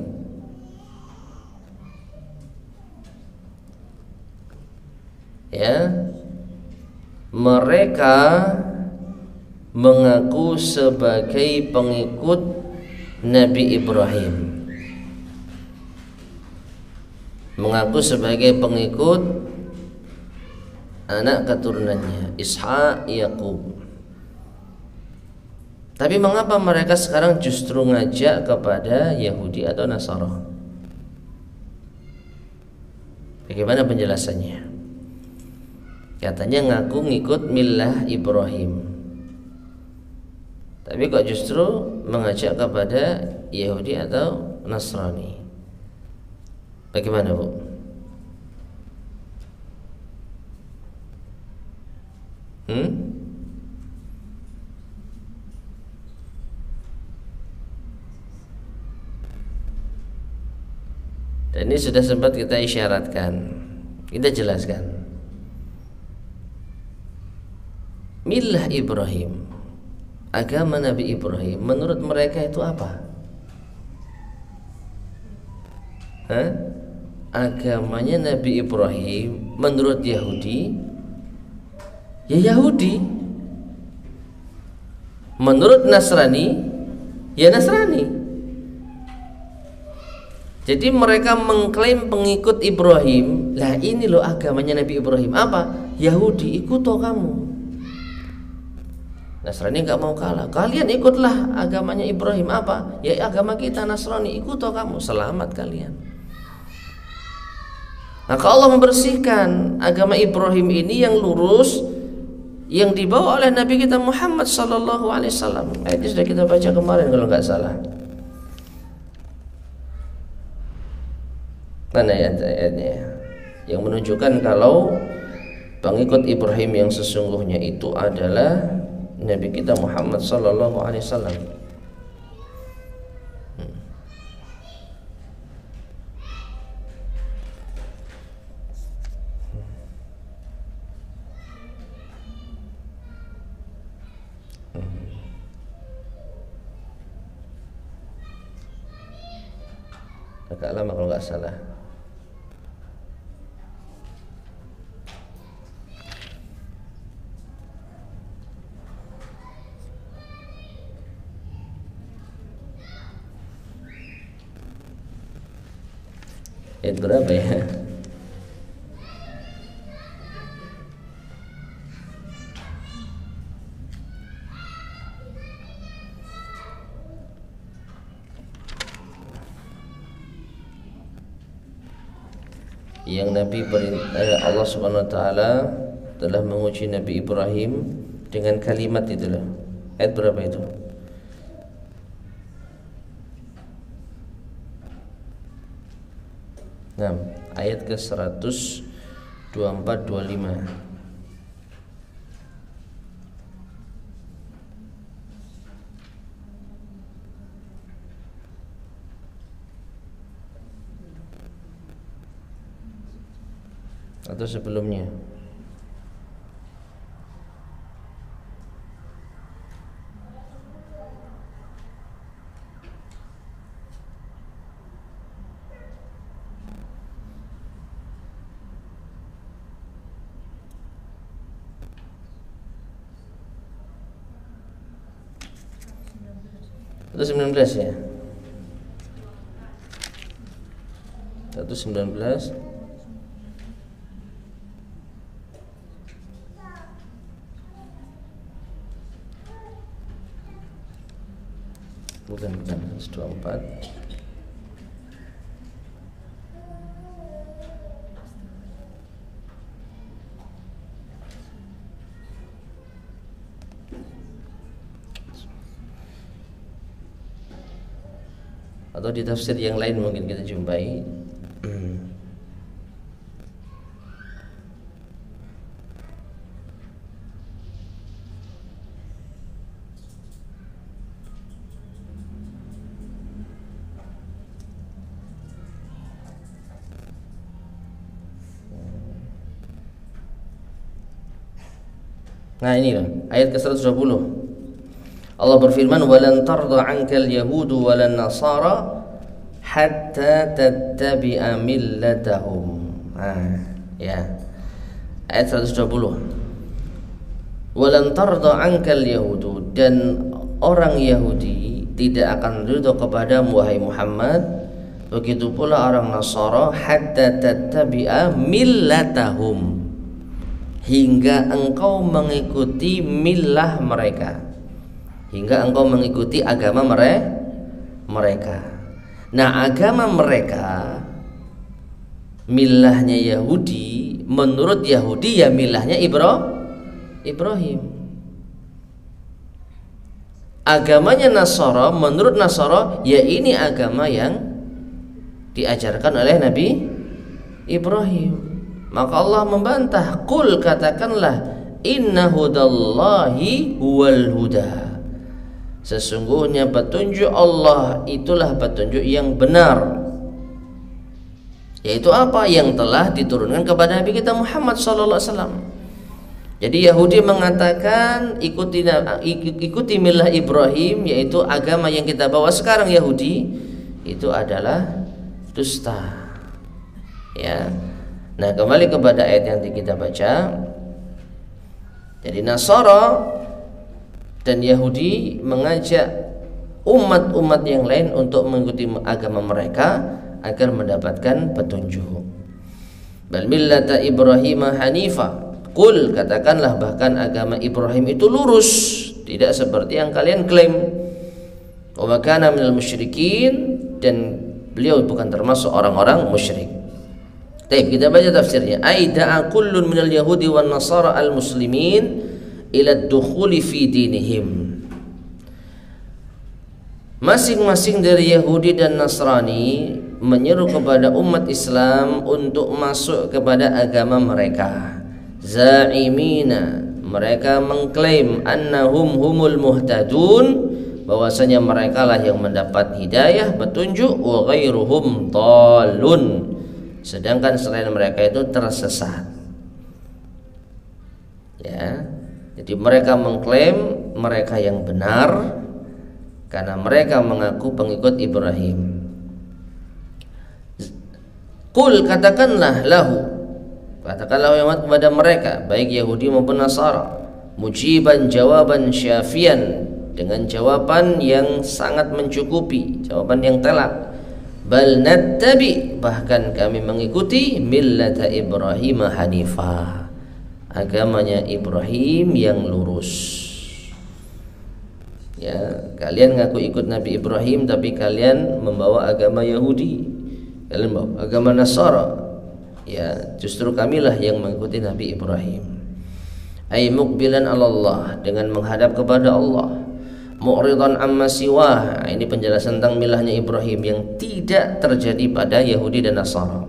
Ya, mereka mengaku sebagai pengikut Nabi Ibrahim, mengaku sebagai pengikut anak keturunannya Ishak, Yakub. Tapi mengapa mereka sekarang justru ngajak kepada Yahudi atau Nasara? Bagaimana penjelasannya? Katanya ngaku ngikut millah Ibrahim, tapi kok justru mengajak kepada Yahudi atau Nasrani? Bagaimana, Bu? Dan ini sudah sempat kita isyaratkan, kita jelaskan. Millah Ibrahim, agama Nabi Ibrahim, menurut mereka itu apa? Agamanya Nabi Ibrahim menurut Yahudi, ya Yahudi. Menurut Nasrani, ya Nasrani. Jadi mereka mengklaim pengikut Ibrahim. Lah ini loh agamanya Nabi Ibrahim. Apa? Yahudi, ikut toh kamu. Nasrani nggak mau kalah. Kalian ikutlah agamanya Ibrahim. Apa? Ya agama kita Nasrani, ikut toh kamu. Selamat kalian. Maka Allah membersihkan agama Ibrahim ini yang lurus, yang dibawa oleh Nabi kita Muhammad sallallahu alaihi wasallam. Ini sudah kita baca kemarin kalau nggak salah. Mana ayat-ayatnya yang menunjukkan kalau pengikut Ibrahim yang sesungguhnya itu adalah Nabi kita Muhammad sallallahu alaihi wasallam. Agak lama kalau nggak salah. Ayat berapa ya? Yang Nabi Allah Subhanahu wa taala telah menguji Nabi Ibrahim dengan kalimat itulah. Ayat berapa itu? Nah, ayat ke 124-25. Atau sebelumnya? Itu 19 ya? 119. Bukan 124. Atau di tafsir yang lain mungkin kita jumpai Nah ini loh, ayat ke-120. Allah berfirman, "Walan tarda 'ankal yahudu walan nasara hatta tattabi'a millatahum." Nah, ya. Ayat 120. "Walan tarda 'ankal yahudu," dan orang Yahudi tidak akan ridho kepadamu wahai Muhammad, begitu pula orang Nasara, hatta tattabi'a millatahum, hingga engkau mengikuti millah mereka, hingga engkau mengikuti agama mereka. Nah, agama mereka, millahnya Yahudi, menurut Yahudi ya millahnya Ibrahim. Agamanya Nasara, menurut Nasara ya ini agama yang diajarkan oleh Nabi Ibrahim. Maka Allah membantah, "Qul," katakanlah, "inna hudallahi huwal huda." Sesungguhnya petunjuk Allah itulah petunjuk yang benar. Yaitu apa? Yang telah diturunkan kepada Nabi kita Muhammad SAW. Jadi Yahudi mengatakan ikuti millah Ibrahim, yaitu agama yang kita bawa sekarang Yahudi, itu adalah dusta. Ya. Nah, kembali kepada ayat yang kita baca. Jadi Nasara dan Yahudi mengajak umat-umat yang lain untuk mengikuti agama mereka agar mendapatkan petunjuk. Bal millata Ibrahim hanifa. Qul, katakanlah bahkan agama Ibrahim itu lurus, tidak seperti yang kalian klaim. Wa ma kana minal musyrikin, dan beliau bukan termasuk orang-orang musyrik. Baik, kita baca tafsirnya. Aida'a kullun minal yahudi wan nasara al muslimin ila ad-dukhuli fi dinihim. Masing-masing dari Yahudi dan Nasrani menyeru kepada umat Islam untuk masuk kepada agama mereka. Za'imina, mereka mengklaim annahum humul muhtadun, bahwasanya mereka lah yang mendapat hidayah, petunjuk, wa ghairuhum dhalun, sedangkan selain mereka itu tersesat. Ya, jadi mereka mengklaim mereka yang benar karena mereka mengaku pengikut Ibrahim. Qul, katakanlah kepada mereka, baik Yahudi maupun Nasara, mujiban jawaban syafian, dengan jawaban yang sangat mencukupi, jawaban yang telak. Bal nattabi, bahkan kami mengikuti millata Ibrahim hanifa, agamanya Ibrahim yang lurus. Ya, kalian ngaku ikut Nabi Ibrahim tapi kalian membawa agama Yahudi, kalian bawa agama Nasara. Ya, justru kamilah yang mengikuti Nabi Ibrahim. Ay muqbilan 'ala Allah, dengan menghadap kepada Allah. Mu'ridan amma siwah, ini penjelasan tentang milahnya Ibrahim yang tidak terjadi pada Yahudi dan Nasara.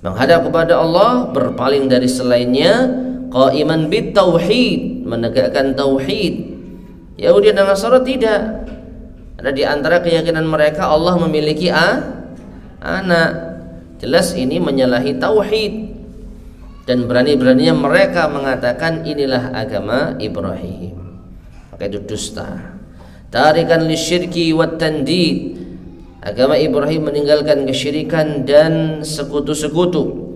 Menghadap kepada Allah, berpaling dari selainnya. Qa'iman bit tauhid, menegakkan tauhid. Yahudi dan Nasara tidak. Ada di antara keyakinan mereka Allah memiliki anak. Jelas ini menyalahi tauhid, dan berani-beraninya mereka mengatakan inilah agama Ibrahim. Maka itu dusta. Tarikan lisyirki wat tandid, agama Ibrahim meninggalkan kesyirikan dan sekutu-sekutu.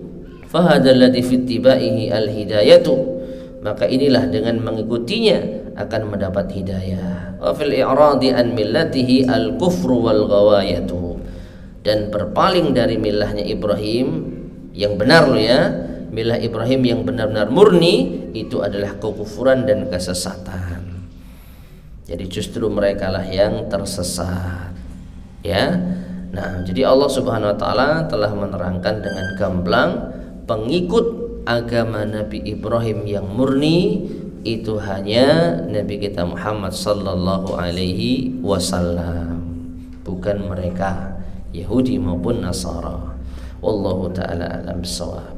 Fahadal ladzi fi ittibaihi al-hidayatu, maka inilah dengan mengikutinya akan mendapat hidayah. Wa fil i'radi an millatihi al-kufru wal ghawayatu, dan berpaling dari milahnya Ibrahim yang benar loh ya, milah Ibrahim yang benar-benar murni, itu adalah kekufuran dan kesesatan. Jadi justru mereka lah yang tersesat. Ya. Nah, jadi Allah Subhanahu wa taala telah menerangkan dengan gamblang, pengikut agama Nabi Ibrahim yang murni itu hanya Nabi kita Muhammad sallallahu alaihi wasallam, bukan mereka Yahudi maupun Nasara. Wallahu taala alam bissawab.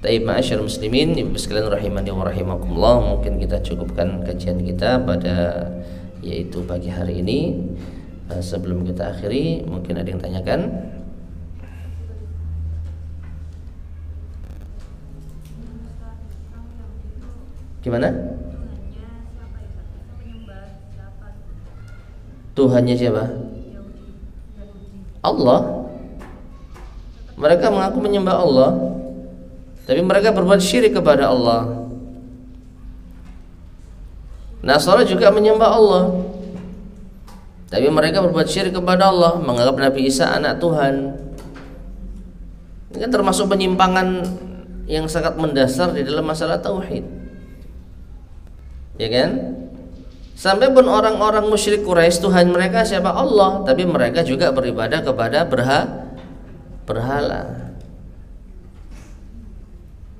Taib ma'asyar muslimin, ibu sekalian rahimani wa rahimakumullah, mungkin kita cukupkan kajian kita pada yaitu pagi hari ini. Sebelum kita akhiri, mungkin ada yang tanyakan? Gimana? Tuhannya siapa? Allah. Mereka mengaku menyembah Allah, tapi mereka berbuat syirik kepada Allah. Nasara juga menyembah Allah, tapi mereka berbuat syirik kepada Allah, menganggap Nabi Isa anak Tuhan. Ini kan termasuk penyimpangan yang sangat mendasar di dalam masalah tauhid, ya kan? Sampai pun orang-orang musyrik Quraisy Tuhan mereka siapa? Allah, tapi mereka juga beribadah kepada berhala.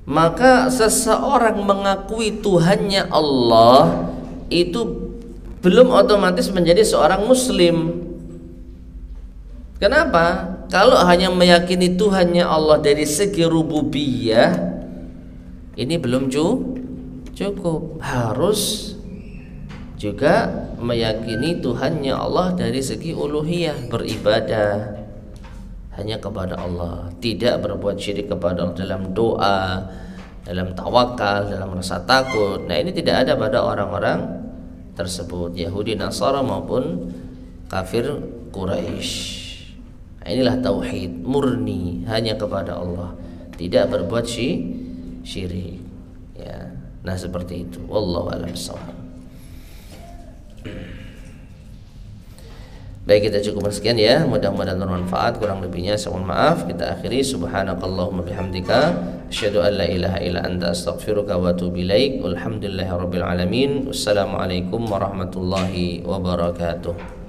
Maka seseorang mengakui Tuhannya Allah itu belum otomatis menjadi seorang muslim. Kenapa? Kalau hanya meyakini Tuhannya Allah dari segi rububiyah, ini belum cukup. Harus juga meyakini Tuhannya Allah dari segi uluhiyah, beribadah hanya kepada Allah, tidak berbuat syirik kepada Allah dalam doa, dalam tawakal, dalam rasa takut. Nah, ini tidak ada pada orang-orang tersebut, Yahudi, Nasara maupun kafir Quraisy. Nah, inilah tauhid murni, hanya kepada Allah, tidak berbuat syirik. Ya, nah seperti itu. Wallahu a'lam bishawab. Baik, kita cukupkan sekian ya. Mudah-mudahan bermanfaat. Kurang lebihnya saya mohon maaf. Kita akhiri. Subhanakallahumma bihamdika asyhadu an la ilaha illa anta astaghfiruka wa atubu ilaik. Walhamdulillahirabbil alamin. Wassalamualaikum warahmatullahi wabarakatuh.